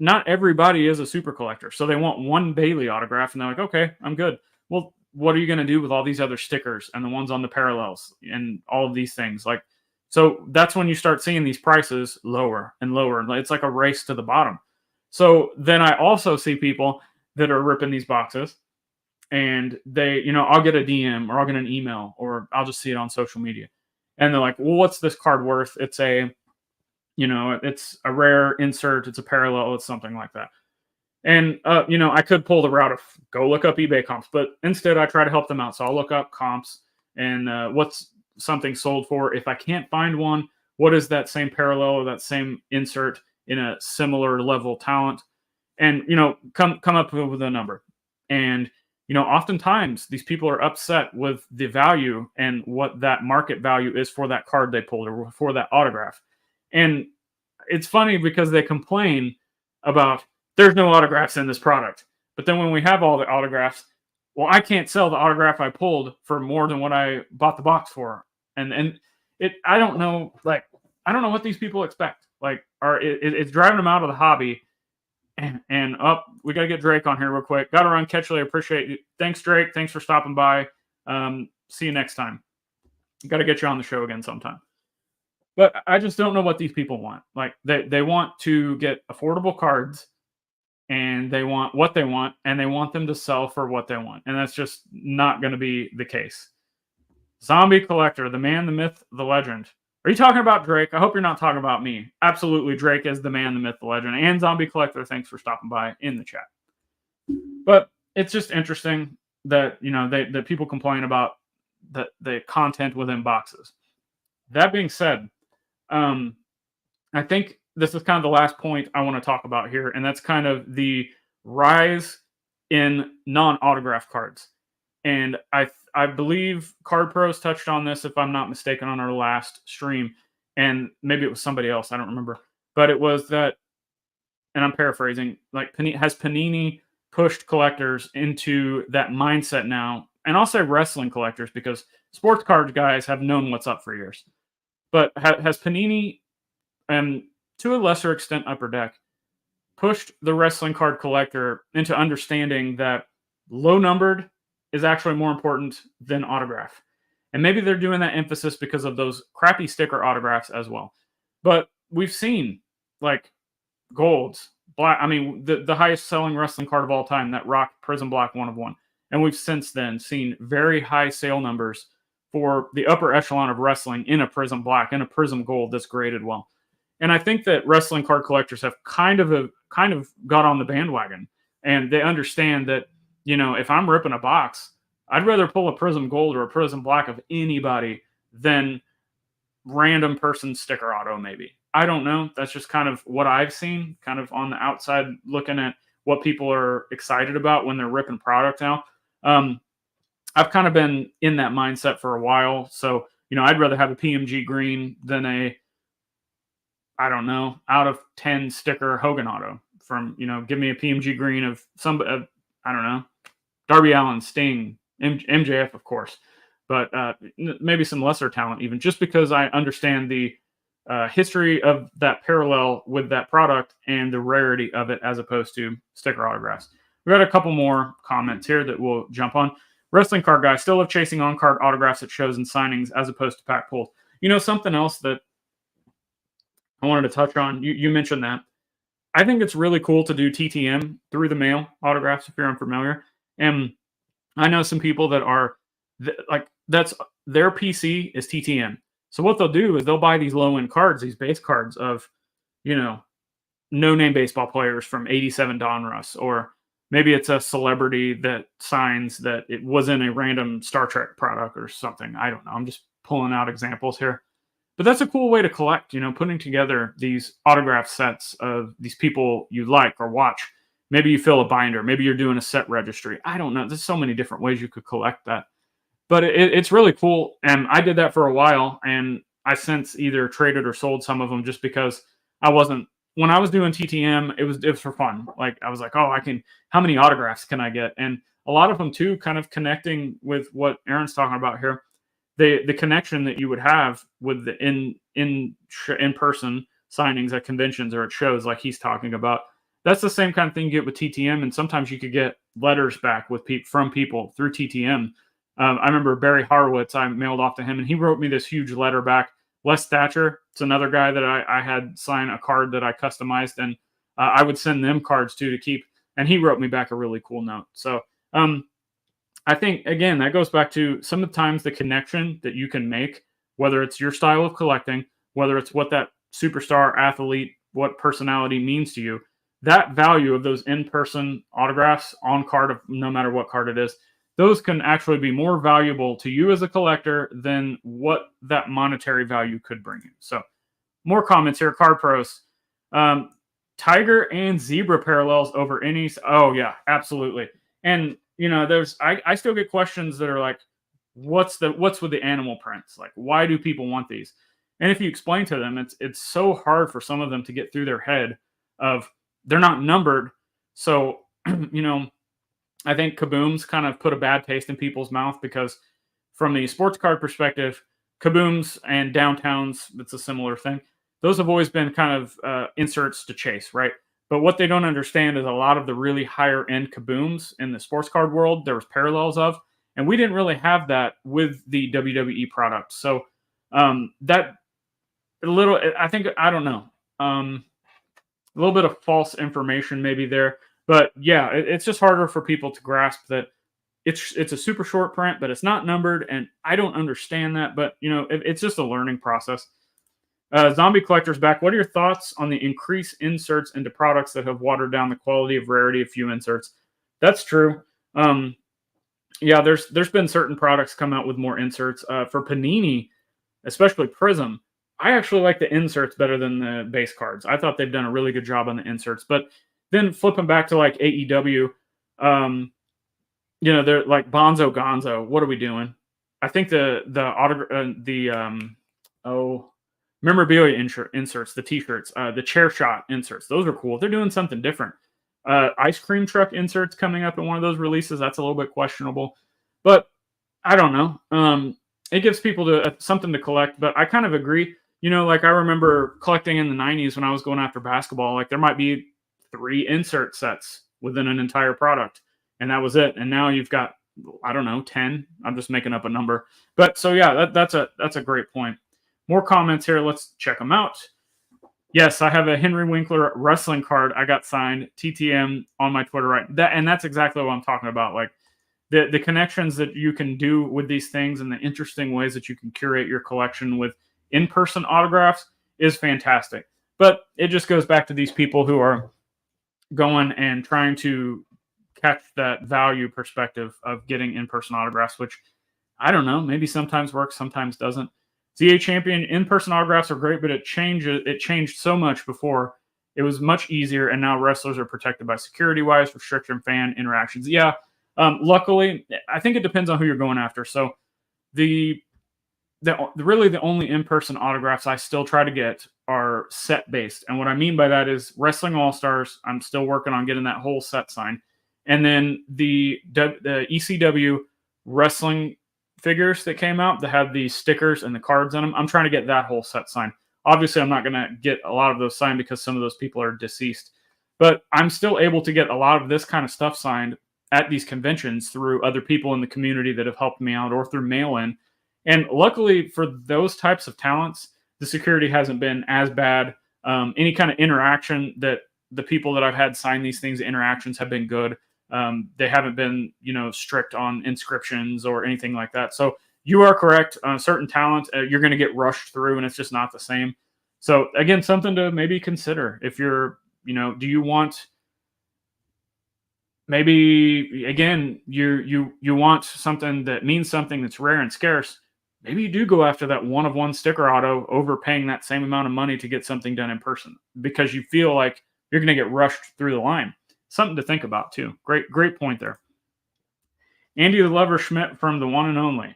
not everybody is a super collector. So they want one Bailey autograph and they're like, okay, I'm good. Well, what are you going to do with all these other stickers and the ones on the parallels and all of these things? Like, so that's when you start seeing these prices lower and lower. It's like a race to the bottom. So then I also see people that are ripping these boxes, and they, I'll get a DM or I'll get an email or I'll just see it on social media. And they're like, well, what's this card worth? It's it's a rare insert. It's a parallel. It's something like that. And, I could pull the route of go look up eBay comps, but instead I try to help them out. So I'll look up comps and what's something sold for. If I can't find one, what is that same parallel or that same insert in a similar level talent? And, come up with a number. And, oftentimes these people are upset with the value and what that market value is for that card they pulled or for that autograph. And it's funny because they complain about there's no autographs in this product. But then when we have all the autographs, well, I can't sell the autograph I pulled for more than what I bought the box for. And I don't know, like, I don't know what these people expect. Like, it's driving them out of the hobby. And we got to get Drake on here real quick. Got to run, catch you later. Appreciate you. Thanks, Drake. Thanks for stopping by. See you next time. Got to get you on the show again sometime. But I just don't know what these people want. Like, they want to get affordable cards, and they want what they want, and they want them to sell for what they want. And that's just not going to be the case. Zombie Collector, the man, the myth, the legend. Are you talking about Drake? I hope you're not talking about me. Absolutely, Drake is the man, the myth, the legend. And Zombie Collector, thanks for stopping by in the chat. But it's just interesting that, that people complain about the content within boxes. That being said, I think this is kind of the last point I want to talk about here, and that's kind of the rise in non-autograph cards. And I believe Card Pros touched on this, if I'm not mistaken, on our last stream, and maybe it was somebody else, I don't remember. But it was that, and I'm paraphrasing, like, has Panini pushed collectors into that mindset now? And I'll say wrestling collectors, because sports card guys have known what's up for years. But has Panini, and to a lesser extent Upper Deck, pushed the wrestling card collector into understanding that low-numbered is actually more important than autograph? And maybe they're doing that emphasis because of those crappy sticker autographs as well. But we've seen, like, golds, black. I mean, the highest selling wrestling card of all time, that Rock Prism Black 1 of 1. And we've since then seen very high sale numbers for the upper echelon of wrestling in a Prism Black, in a Prism Gold that's graded well. And I think that wrestling card collectors have kind of got on the bandwagon, and they understand that, if I'm ripping a box, I'd rather pull a Prism Gold or a Prism Black of anybody than random person sticker auto, maybe. I don't know. That's just kind of what I've seen, kind of on the outside looking at what people are excited about when they're ripping product now. I've kind of been in that mindset for a while. So, I'd rather have a PMG green than a, I don't know, out of 10 sticker Hogan auto from, give me a PMG green of some, I don't know, Darby Allin, Sting, MJF, of course, but maybe some lesser talent even, just because I understand the history of that parallel with that product and the rarity of it as opposed to sticker autographs. We got a couple more comments here that we'll jump on. Wrestling card guy, still love chasing on-card autographs at shows and signings as opposed to pack pulls. Something else that I wanted to touch on, you mentioned that. I think it's really cool to do TTM through the mail autographs if you're unfamiliar. And I know some people that are that's their PC is TTM. So what they'll do is they'll buy these low-end cards, these base cards of, no-name baseball players from 87 Donruss, or maybe it's a celebrity that signs that it wasn't a random Star Trek product or something. I don't know. I'm just pulling out examples here. But that's a cool way to collect, putting together these autograph sets of these people you like or watch. Maybe you fill a binder. Maybe you're doing a set registry. I don't know. There's so many different ways you could collect that. But it's really cool. And I did that for a while. And I since either traded or sold some of them just because when I was doing TTM, it was for fun. Like I was like, how many autographs can I get? And a lot of them too, kind of connecting with what Aaron's talking about here. The connection that you would have with the in-person signings at conventions or at shows like he's talking about, that's the same kind of thing you get with TTM. And sometimes you could get letters back from people through TTM. I remember Barry Horowitz, I mailed off to him, and he wrote me this huge letter back. Les Thatcher, it's another guy that I had sign a card that I customized, and I would send them cards too to keep. And he wrote me back a really cool note. So I think, again, that goes back to sometimes the connection that you can make, whether it's your style of collecting, whether it's what that superstar athlete, what personality means to you, that value of those in-person autographs on card, of no matter what card it is, those can actually be more valuable to you as a collector than what that monetary value could bring you. So more comments here. Card Pros. Tiger and zebra parallels over any. Oh, yeah, absolutely. And I still get questions that are like, what's with the animal prints? Like, why do people want these? And if you explain to them, it's so hard for some of them to get through their head of they're not numbered. So, I think Kabooms kind of put a bad taste in people's mouth because from the sports card perspective, Kabooms and Downtowns, it's a similar thing. Those have always been kind of inserts to chase, right? But what they don't understand is a lot of the really higher end Kabooms in the sports card world, there was parallels of, and we didn't really have that with the WWE product. So that a little, I don't know, a little bit of false information maybe there. But yeah, it's just harder for people to grasp that it's a super short print, but it's not numbered, and I don't understand that. But it's just a learning process. Zombie Collector's back. What are your thoughts on the increased inserts into products that have watered down the quality of rarity of few inserts? That's true. Yeah, there's been certain products come out with more inserts. For Panini, especially Prism, I actually like the inserts better than the base cards. I thought they've done a really good job on the inserts. But then flipping back to like AEW, they're like Bonzo Gonzo. What are we doing? I think the memorabilia inserts, the T-shirts, the chair shot inserts. Those are cool. They're doing something different. Ice cream truck inserts coming up in one of those releases. That's a little bit questionable, but I don't know. It gives people something to collect. But I kind of agree. Like I remember collecting in the 90s when I was going after basketball. Like there might be 3 insert sets within an entire product, and that was it. And now you've got, I don't know, 10. I'm just making up a number. But so yeah, that's a great point. More comments here. Let's check them out. Yes, I have a Henry Winkler wrestling card I got signed TTM on my Twitter, right? And that's exactly what I'm talking about. Like the connections that you can do with these things and the interesting ways that you can curate your collection with in-person autographs is fantastic. But it just goes back to these people who are going and trying to catch that value perspective of getting in-person autographs, which I don't know, maybe sometimes works, sometimes doesn't. ZA Champion, in-person autographs are great, but it changed so much before. It was much easier, and now wrestlers are protected by security-wise, restriction, fan interactions. Yeah, luckily, I think it depends on who you're going after. So the really the only in-person autographs I still try to get are set based. And what I mean by that is Wrestling All-Stars. I'm still working on getting that whole set signed. And then the ECW wrestling figures that came out that had the stickers and the cards on them, I'm trying to get that whole set signed. Obviously, I'm not going to get a lot of those signed because some of those people are deceased. But I'm still able to get a lot of this kind of stuff signed at these conventions through other people in the community that have helped me out or through mail-in. And luckily for those types of talents, the security hasn't been as bad. Any kind of interaction that the people that I've had sign these things, interactions have been good. They haven't been, strict on inscriptions or anything like that. So you are correct. Certain talent, you're going to get rushed through, and it's just not the same. So again, something to maybe consider if you're, do you want maybe again you want something that means something that's rare and scarce. Maybe you do go after that one of one sticker auto over paying that same amount of money to get something done in person because you feel like you're going to get rushed through the line. Something to think about too. Great point there. Andy the Lover Schmidt from the one and only.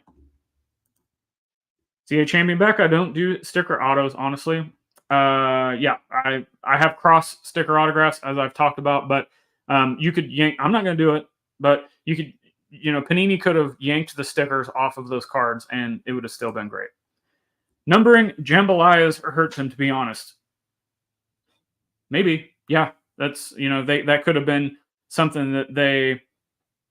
CA Champion Beck, I don't do sticker autos, honestly. Yeah, I have cross sticker autographs as I've talked about, but you could yank. I'm not going to do it, but you could. Panini could have yanked the stickers off of those cards, and it would have still been great. Numbering jambalayas hurts him, to be honest. Maybe, yeah. That's that could have been something that they.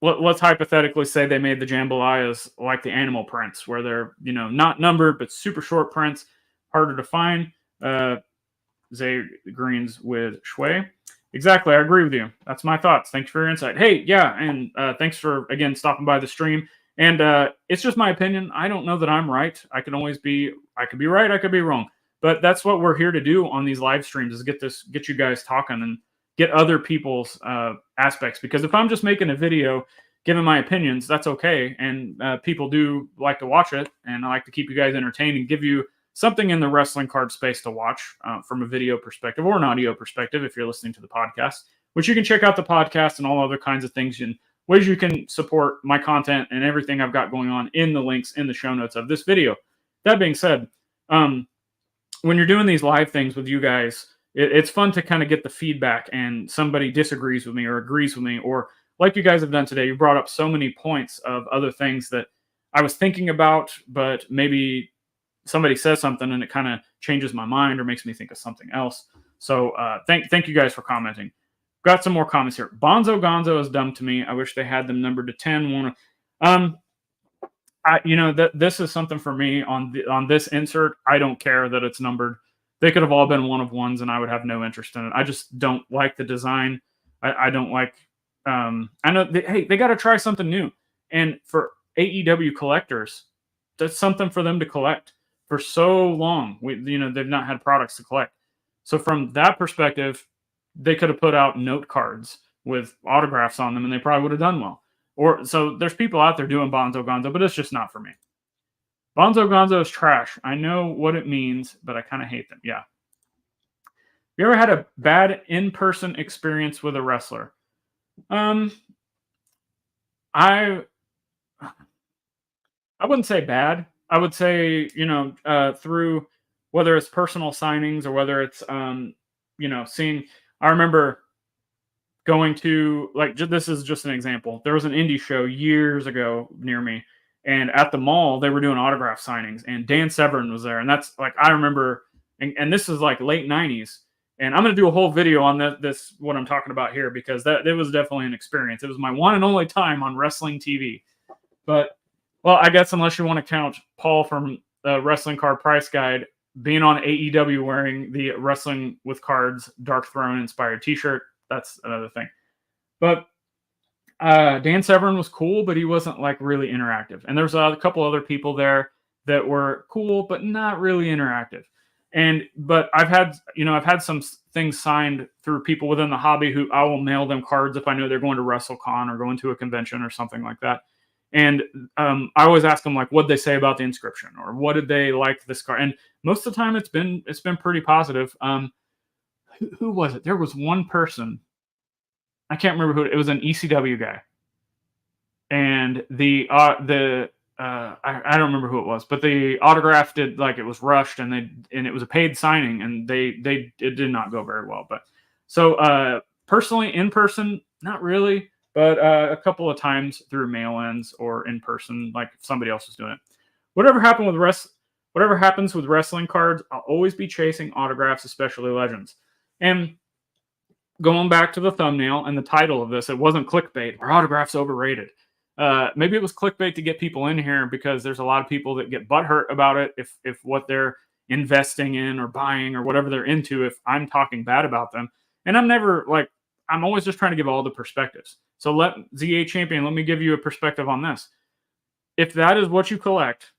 Let's hypothetically say they made the jambalayas like the animal prints, where they're not numbered but super short prints, harder to find. Zay agrees with Shui. Exactly, I agree with you. That's my thoughts. Thanks for your insight. Hey, yeah, and thanks for again stopping by the stream. And it's just my opinion. I don't know that I'm right. I could be right. I could be wrong. But that's what we're here to do on these live streams: is get you guys talking and get other people's aspects. Because if I'm just making a video giving my opinions, that's okay. And people do like to watch it, and I like to keep you guys entertained and give you something in the wrestling card space to watch from a video perspective or an audio perspective if you're listening to the podcast, which you can check out the podcast and all other kinds of things and ways you can support my content and everything I've got going on in the links in the show notes of this video. That being said, when you're doing these live things with you guys, it's fun to kind of get the feedback and somebody disagrees with me or agrees with me, or like you guys have done today, you brought up so many points of other things that I was thinking about, but maybe somebody says something and it kind of changes my mind or makes me think of something else. So thank you guys for commenting. Got some more comments here. Bonzo Gonzo is dumb to me. I wish they had them numbered to 10. This is something for me on this insert. I don't care that it's numbered. They could have all been one of ones and I would have no interest in it. I just don't like the design. I don't like, I know they got to try something new. And for AEW collectors, that's something for them to collect. For so long, they've not had products to collect. So from that perspective, they could have put out note cards with autographs on them, and they probably would have done well. So there's people out there doing Bonzo Gonzo, but it's just not for me. Bonzo Gonzo is trash. I know what it means, but I kind of hate them. Yeah. You ever had a bad in-person experience with a wrestler? I wouldn't say bad. I would say, through whether it's personal signings or whether it's, seeing. I remember going to, this is just an example. There was an indie show years ago near me, and at the mall, they were doing autograph signings, and Dan Severn was there. And that's I remember, and this is late 90s. And I'm going to do a whole video on this, what I'm talking about here, because it was definitely an experience. It was my one and only time on wrestling TV. But, well, I guess unless you want to count Paul from the Wrestling Card Price Guide being on AEW wearing the Wrestling with Cards Dark Throne inspired t-shirt, that's another thing. But Dan Severn was cool, but he wasn't really interactive. And there's a couple other people there that were cool, but not really interactive. But I've had some things signed through people within the hobby who I will mail them cards if I know they're going to WrestleCon or going to a convention or something like that. And I always ask them what'd they say about the inscription, or what did they like this card? And most of the time it's been pretty positive. Who was it? There was one person, I can't remember who it was, an ECW guy, and the I don't remember who it was, but the autograph did, like, it was rushed, and it was a paid signing, and it did not go very well. But so personally, in person, not really, but a couple of times through mail-ins or in person, like if somebody else was doing it. Whatever happens with wrestling cards, I'll always be chasing autographs, especially legends. And going back to the thumbnail and the title of this, it wasn't clickbait. Are autographs overrated? Maybe it was clickbait to get people in here because there's a lot of people that get butthurt about it if what they're investing in or buying or whatever they're into, if I'm talking bad about them. And I'm always just trying to give all the perspectives. So let ZA Champion, let me give you a perspective on this. If that is what you collect,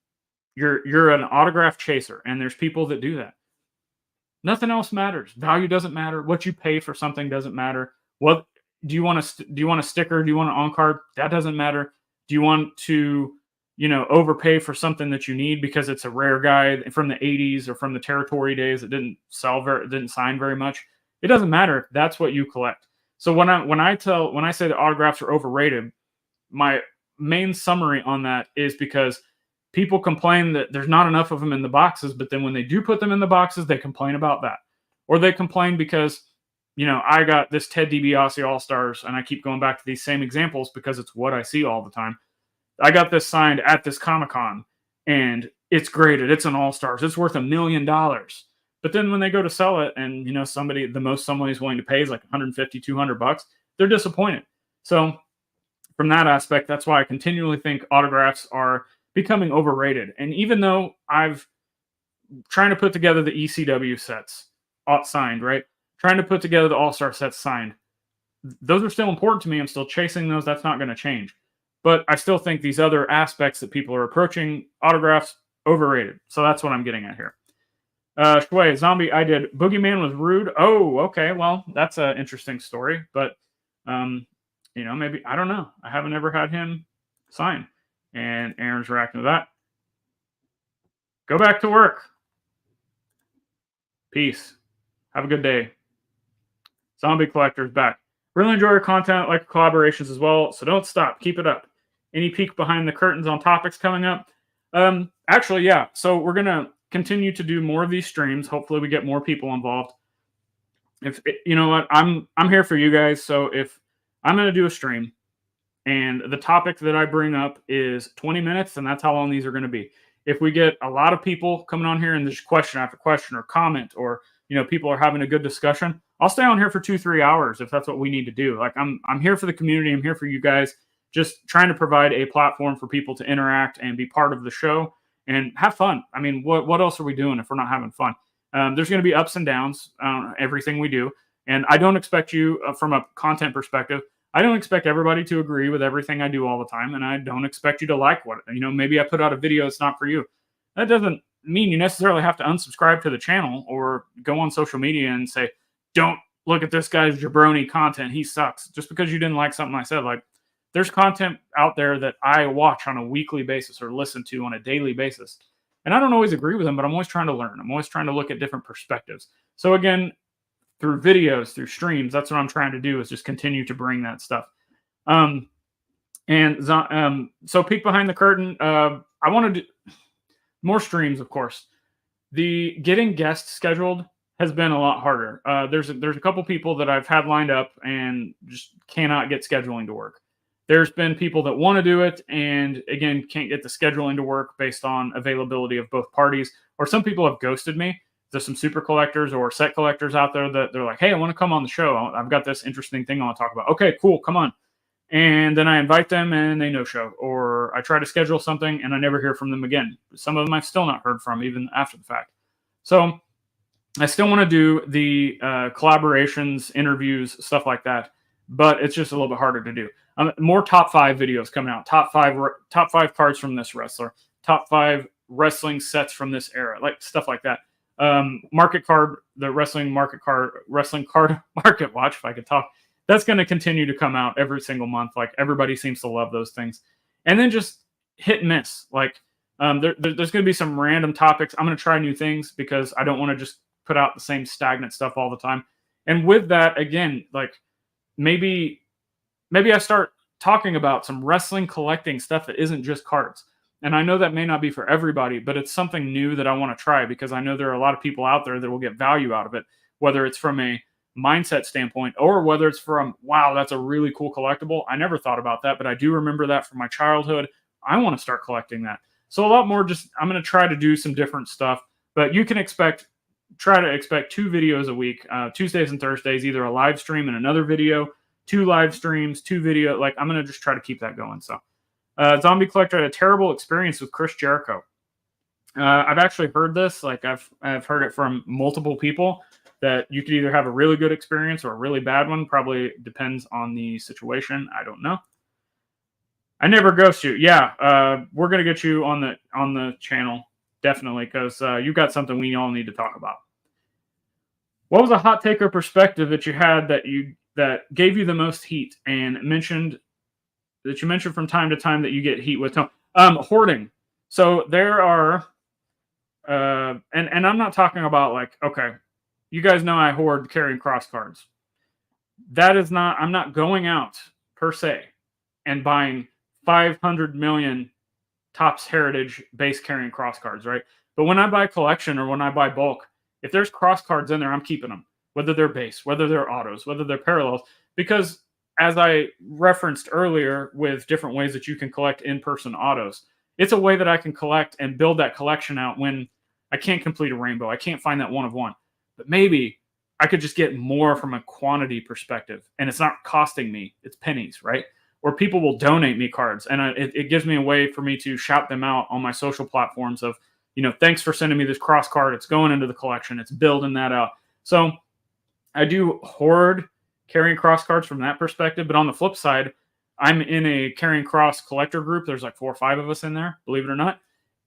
you're an autograph chaser, and there's people that do that. Nothing else matters. Value doesn't matter. What you pay for something doesn't matter. What do you want a sticker? Do you want an on card? That doesn't matter. Do you want to, overpay for something that you need because it's a rare guy from the 80s or from the territory days that didn't sign very much? It doesn't matter. That's what you collect. So when I say that autographs are overrated, my main summary on that is because people complain that there's not enough of them in the boxes, but then when they do put them in the boxes, they complain about that. Or they complain because, I got this Ted DiBiase All-Stars, and I keep going back to these same examples because it's what I see all the time. I got this signed at this Comic-Con, and it's graded. It's an All-Stars. It's worth $1 million. But then when they go to sell it, and, the most somebody's willing to pay is like $150, $200, they're disappointed. So from that aspect, that's why I continually think autographs are becoming overrated. And even though I've trying to put together the ECW sets signed, right? Trying to put together the All-Star sets signed. Those are still important to me. I'm still chasing those. That's not going to change. But I still think these other aspects that people are approaching autographs, overrated. So that's what I'm getting at here. Shui, Zombie, I did. Boogeyman was rude. Oh, okay. Well, that's an interesting story. But, maybe, I don't know. I haven't ever had him sign. And Aaron's reacting to that. Go back to work. Peace. Have a good day. Zombie Collector's back. Really enjoy your content, like collaborations as well, so don't stop. Keep it up. Any peek behind the curtains on topics coming up? Actually, yeah. So we're going to continue to do more of these streams. Hopefully we get more people involved. If you know what, I'm here for you guys. So if I'm going to do a stream, and the topic that I bring up is 20 minutes, and that's how long these are going to be. If we get a lot of people coming on here and there's question after question or comment, or people are having a good discussion, I'll stay on here for 2-3 hours if that's what we need to do. Like I'm here for the community. I'm here for you guys. Just trying to provide a platform for people to interact and be part of the show and have fun. I mean, what else are we doing if we're not having fun? There's going to be ups and downs, everything we do, and I don't expect you from a content perspective. I don't expect everybody to agree with everything I do all the time, and I don't expect you to like what, maybe I put out a video that's not for you. That doesn't mean you necessarily have to unsubscribe to the channel or go on social media and say, don't look at this guy's jabroni content. He sucks. Just because you didn't like something I said. Like, there's content out there that I watch on a weekly basis or listen to on a daily basis. And I don't always agree with them, but I'm always trying to learn. I'm always trying to look at different perspectives. So again, through videos, through streams, that's what I'm trying to do, is just continue to bring that stuff. So peek behind the curtain. I want to do more streams, of course. The getting guests scheduled has been a lot harder. There's a couple people that I've had lined up and just cannot get scheduling to work. There's been people that want to do it and, again, can't get the scheduling to work based on availability of both parties. Or some people have ghosted me. There's some super collectors or set collectors out there that they're like, hey, I want to come on the show. I've got this interesting thing I want to talk about. Okay, cool, come on. And then I invite them and they no-show. Or I try to schedule something and I never hear from them again. Some of them I've still not heard from, even after the fact. So I still want to do the collaborations, interviews, stuff like that. But it's just a little bit harder to do. More top 5 videos coming out. Top five cards from this wrestler. Top 5 wrestling sets from this era. Like stuff like that. Market card, the wrestling card market watch, if I could talk, that's going to continue to come out every single month. Like, everybody seems to love those things. And then just hit and miss. Like, there's going to be some random topics. I'm going to try new things because I don't want to just put out the same stagnant stuff all the time. And with that, again, like, maybe I start talking about some wrestling collecting stuff that isn't just cards. And I know that may not be for everybody, but it's something new that I want to try because I know there are a lot of people out there that will get value out of it, whether it's from a mindset standpoint or whether it's from, wow, that's a really cool collectible. I never thought about that, but I do remember that from my childhood. I want to start collecting that. So a lot more just, I'm going to try to do some different stuff, but you can try to expect 2 videos a week, Tuesdays and Thursdays, either a live stream and another video, 2 live streams, 2 video. Like, I'm going to just try to keep that going. So Zombie Collector had a terrible experience with Chris Jericho. I've actually heard this. Like, I've heard it from multiple people that you could either have a really good experience or a really bad one. Probably depends on the situation. I don't know. I never ghost you. Yeah, we're gonna get you on the channel definitely because you've got something we all need to talk about. What was a hot take or perspective that you had that gave you the most heat and mentioned from time to time that you get heat with? Hoarding. So there are, and I'm not talking about like, okay, you guys know I hoard carrying cross cards. That is not, I'm not going out per se and buying 500 million Topps Heritage base carrying cross cards, right? But when I buy collection or when I buy bulk, if there's cross cards in there, I'm keeping them, whether they're base, whether they're autos, whether they're parallels, because as I referenced earlier with different ways that you can collect in-person autos, it's a way that I can collect and build that collection out when I can't complete a rainbow. I can't find that one of one. But maybe I could just get more from a quantity perspective, and it's not costing me. It's pennies, right? Or people will donate me cards, and it gives me a way for me to shout them out on my social platforms of, thanks for sending me this cross card. It's going into the collection. It's building that out. So I do hoard carrying cross cards from that perspective. But on the flip side, I'm in a carrying cross collector group. There's like 4 or 5 of us in there, believe it or not.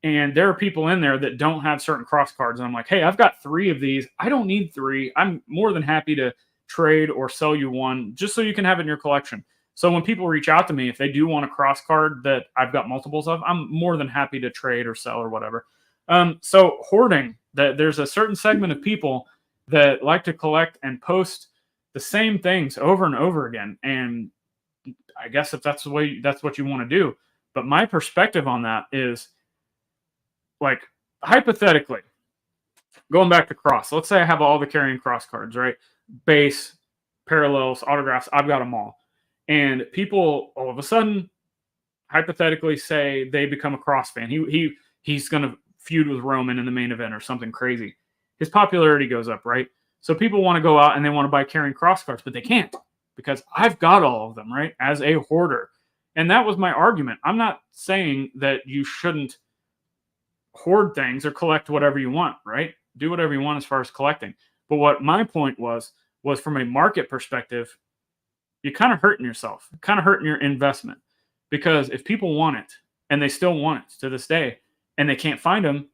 And there are people in there that don't have certain cross cards. And I'm like, hey, I've got 3 of these. I don't need 3. I'm more than happy to trade or sell you one just so you can have it in your collection. So when people reach out to me, if they do want a cross card that I've got multiples of, I'm more than happy to trade or sell or whatever. So hoarding, there's a certain segment of people that like to collect and post the same things over and over again. And I guess if that's the way, that's what you want to do. But my perspective on that is, like, hypothetically, going back to cross, let's say I have all the carrying cross cards, right? Base, parallels, autographs, I've got them all. And people all of a sudden, hypothetically, say they become a cross fan. He's going to feud with Roman in the main event or something crazy. His popularity goes up, right? So people want to go out and they want to buy carrying cross cards, but they can't because I've got all of them, right? As a hoarder. And that was my argument. I'm not saying that you shouldn't hoard things or collect whatever you want, right? Do whatever you want as far as collecting. But what my point was from a market perspective, you're kind of hurting yourself, kind of hurting your investment. Because if people want it and they still want it to this day and they can't find them,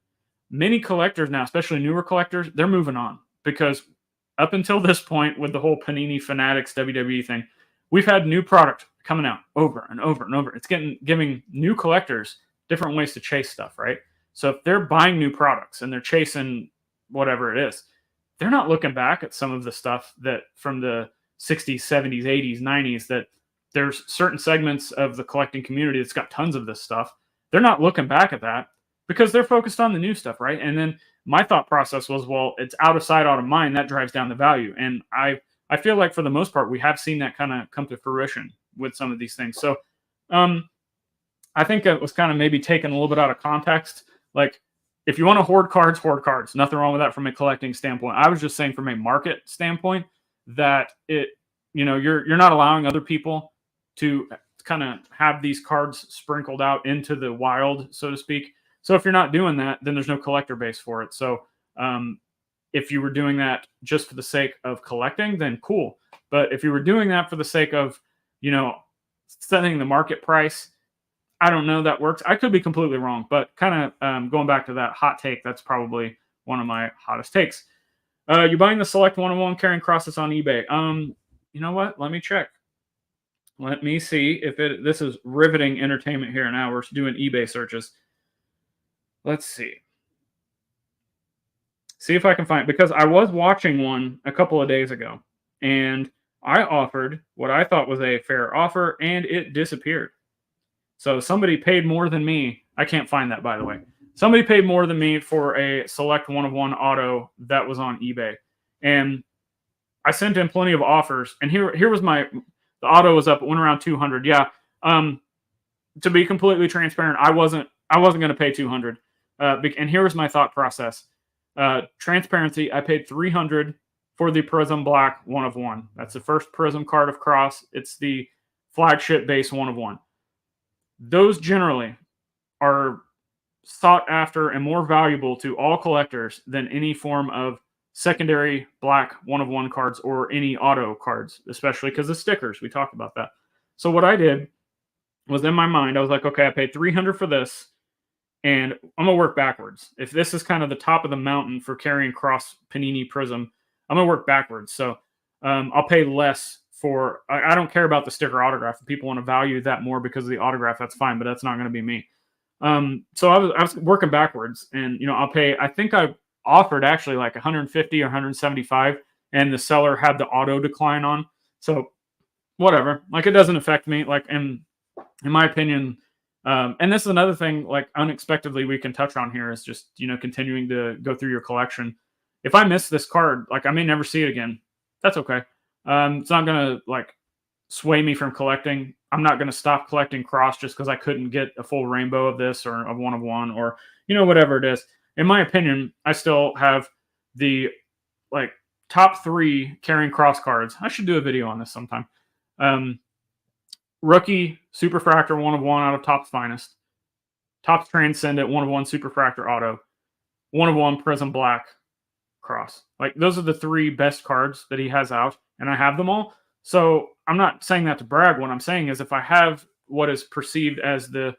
many collectors now, especially newer collectors, they're moving on. Because up until this point with the whole Panini Fanatics WWE thing, we've had new product coming out over and over and over. It's giving new collectors different ways to chase stuff, right? So if they're buying new products and they're chasing whatever it is, they're not looking back at some of the stuff that from the 60s, 70s, 80s, 90s, that there's certain segments of the collecting community that's got tons of this stuff. They're not looking back at that because they're focused on the new stuff, right? And then my thought process was, well, it's out of sight, out of mind. That drives down the value. And I feel like for the most part, we have seen that kind of come to fruition with some of these things. So I think it was kind of maybe taken a little bit out of context. Like, if you want to hoard cards, hoard cards. Nothing wrong with that from a collecting standpoint. I was just saying from a market standpoint that you're not allowing other people to kind of have these cards sprinkled out into the wild, so to speak. So if you're not doing that, then there's no collector base for it. So if you were doing that just for the sake of collecting, then cool. But if you were doing that for the sake of, setting the market price, I don't know that works. I could be completely wrong, but kind of going back to that hot take, that's probably one of my hottest takes. You buying the Select 101 carrying crosses on eBay? You know what? Let me check. Let me see if this is riveting entertainment here now. We're doing eBay searches. Let's see. See if I can find, because I was watching one a couple of days ago, and I offered what I thought was a fair offer, and it disappeared. So somebody paid more than me I can't find that, by the way. Somebody paid more than me for a select 1-of-1 auto that was on eBay. And I sent in plenty of offers. And here was the auto was up, it went around 200. Yeah. To be completely transparent, I wasn't going to pay 200. And here was my thought process. Transparency, I paid 300 for the Prism Black 1-of-1. That's the first Prism card of Cross. It's the flagship base 1-of-1. Those generally are sought after and more valuable to all collectors than any form of secondary black 1-of-1 cards or any auto cards, especially because of stickers. We talked about that. So what I did was, in my mind, I was like, okay, I paid 300 for this, and I'm going to work backwards. If this is kind of the top of the mountain for carrying Cross Panini Prism, I'm going to work backwards. So I'll pay less for, I don't care about the sticker autograph. If people want to value that more because of the autograph, that's fine, but that's not going to be me. So I was working backwards, and I'll pay. I think I offered actually like 150 or 175, and the seller had the auto decline on. So whatever, like it doesn't affect me. Like in my opinion, and this is another thing, like unexpectedly we can touch on here is just continuing to go through your collection. If I miss this card, like I may never see it again. That's okay. It's not gonna like sway me from collecting. I'm not going to stop collecting Cross just because I couldn't get a full rainbow of this or a 1-of-1 or whatever it is. In my opinion, I still have the like top 3 carrying Cross cards. I should do a video on this sometime. Rookie Superfractor 1-of-1 out of Topps Finest, Topps Transcendent 1-of-1 Superfractor Auto, 1-of-1 Prism Black Cross. Like those are the 3 best cards that he has out, and I have them all. So I'm not saying that to brag. What I'm saying is if I have what is perceived as the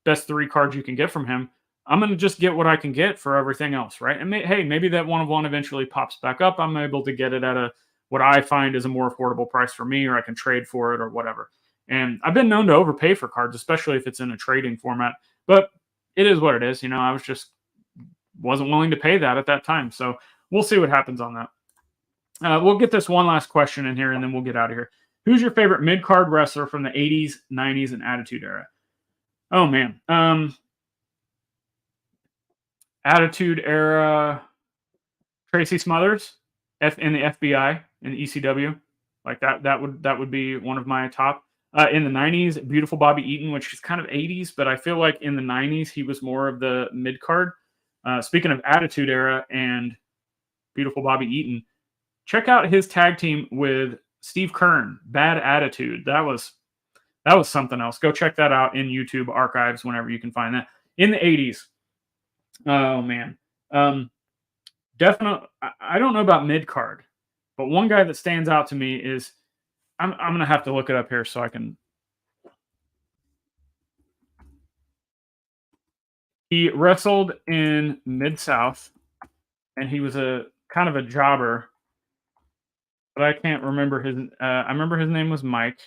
best 3 cards you can get from him, I'm going to just get what I can get for everything else, right? And hey, maybe that 1-of-1 eventually pops back up. I'm able to get it at what I find is a more affordable price for me, or I can trade for it or whatever. And I've been known to overpay for cards, especially if it's in a trading format. But it is what it is. I wasn't willing to pay that at that time. So we'll see what happens on that. We'll get this one last question in here, and then we'll get out of here. Who's your favorite mid-card wrestler from the 80s, 90s, and Attitude Era? Oh, man. Attitude Era, Tracy Smothers in the FBI, in the ECW. Like that would be one of my top. In the 90s, Beautiful Bobby Eaton, which is kind of 80s, but I feel like in the 90s, he was more of the mid-card. Speaking of Attitude Era and Beautiful Bobby Eaton, check out his tag team with Steve Kern, Bad Attitude. That was something else. Go check that out in YouTube archives whenever you can find that. In the 80s. Oh, man. Definitely, I don't know about mid-card, but one guy that stands out to me is, I'm going to have to look it up here so I can. He wrestled in Mid-South, and he was a kind of a jobber. But I can't remember his. I remember his name was Mike.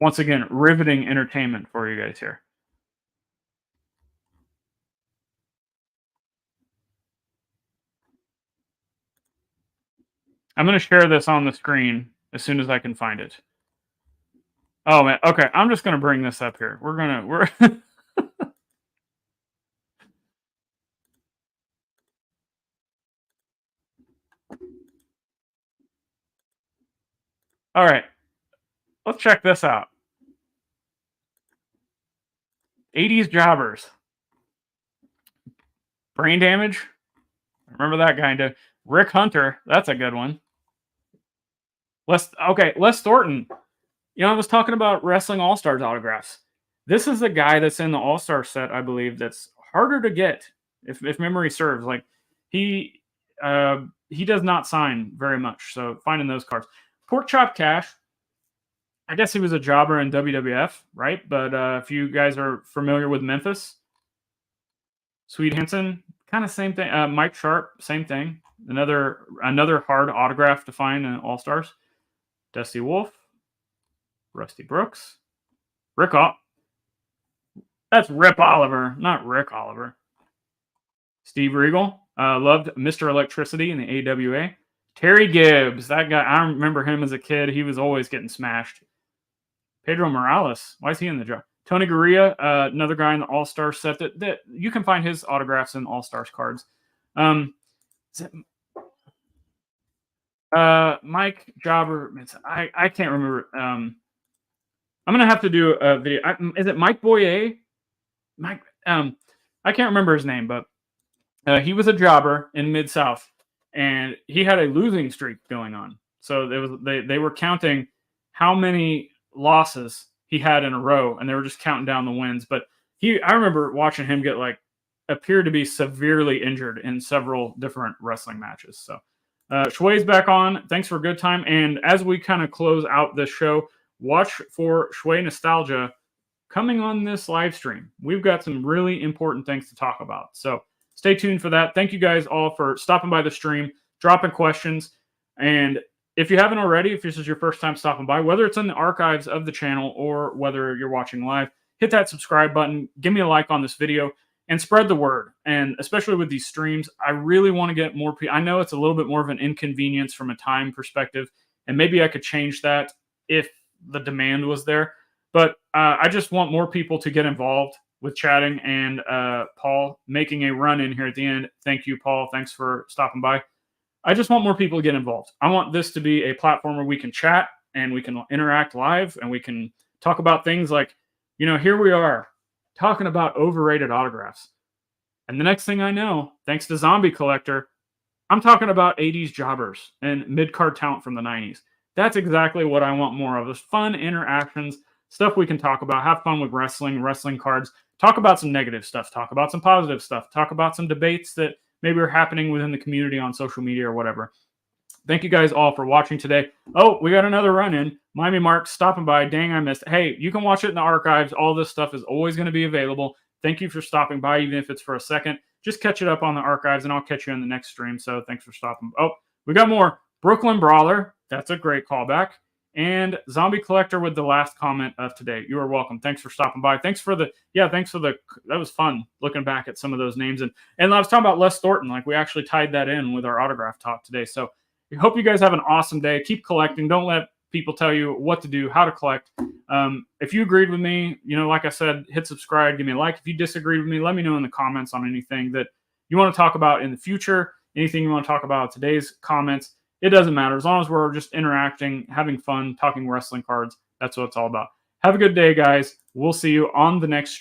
Once again, riveting entertainment for you guys here. I'm going to share this on the screen as soon as I can find it. Oh man, okay. I'm just going to bring this up here. We're. All right. Let's check this out. 80s jobbers. Brain Damage. Remember that guy. Rick Hunter. That's a good one. Les Thornton. I was talking about Wrestling All-Stars autographs. This is a guy that's in the All-Star set, I believe, that's harder to get, if memory serves. Like, he does not sign very much, so finding those cards. Pork Chop Cash. I guess he was a jobber in WWF, right? But if you guys are familiar with Memphis, Swede Hansen, kind of same thing. Mike Sharp, same thing. Another hard autograph to find in All-Stars. Dusty Wolf, Rusty Brooks, that's Rip Oliver, not Rick Oliver. Steve Regal, loved Mr. Electricity in the AWA. Terry Gibbs, that guy, I remember him as a kid. He was always getting smashed. Pedro Morales, why is he in the job? Tony Gurria, another guy in the All-Star set that you can find his autographs in All-Stars cards. Is it, Mike Jobber. I can't remember. I'm gonna have to do a video. Is it Mike Boyer? Mike. I can't remember his name, but he was a jobber in Mid-South, and he had a losing streak going on. So they were counting how many losses he had in a row, and they were just counting down the wins. But I remember watching him get appeared to be severely injured in several different wrestling matches. So Shui's back on. Thanks for a good time. And as we kind of close out this show, watch for Shui Nostalgia coming on this live stream. We've got some really important things to talk about. So stay tuned for that. Thank you guys all for stopping by the stream, dropping questions. And if you haven't already, if this is your first time stopping by, whether it's in the archives of the channel or whether you're watching live, hit that subscribe button, give me a like on this video, and spread the word. And especially with these streams, I really want to get more people. I know it's a little bit more of an inconvenience from a time perspective, and maybe I could change that if the demand was there. But I just want more people to get involved with chatting, and Paul making a run in here at the end. Thank you, Paul. Thanks for stopping by. I just want more people to get involved. I want this to be a platform where we can chat and we can interact live and we can talk about things like, here we are talking about overrated autographs. And the next thing I know, thanks to Zombie Collector, I'm talking about 80s jobbers and mid-card talent from the 90s. That's exactly what I want more of. There's fun interactions, stuff we can talk about, have fun with wrestling cards, talk about some negative stuff, talk about some positive stuff, talk about some debates that maybe are happening within the community on social media or whatever. Thank you guys all for watching today. Oh, we got another run-in. Miami Mark stopping by. Dang, I missed it. Hey, you can watch it in the archives. All this stuff is always going to be available. Thank you for stopping by, even if it's for a second. Just catch it up on the archives, and I'll catch you in the next stream. So thanks for stopping. Oh, we got more. Brooklyn Brawler. That's a great callback. And Zombie Collector with the last comment of today. You are welcome. Thanks for stopping by. Thanks for that was fun looking back at some of those names. And I was talking about Les Thornton. We actually tied that in with our autograph talk today. So I hope you guys have an awesome day. Keep collecting. Don't let people tell you what to do, how to collect. If you agreed with me, like I said, hit subscribe, give me a like. If you disagreed with me, let me know in the comments on anything that you want to talk about in the future, anything you want to talk about in today's comments. It doesn't matter. As long as we're just interacting, having fun, talking wrestling cards, that's what it's all about. Have a good day, guys. We'll see you on the next stream.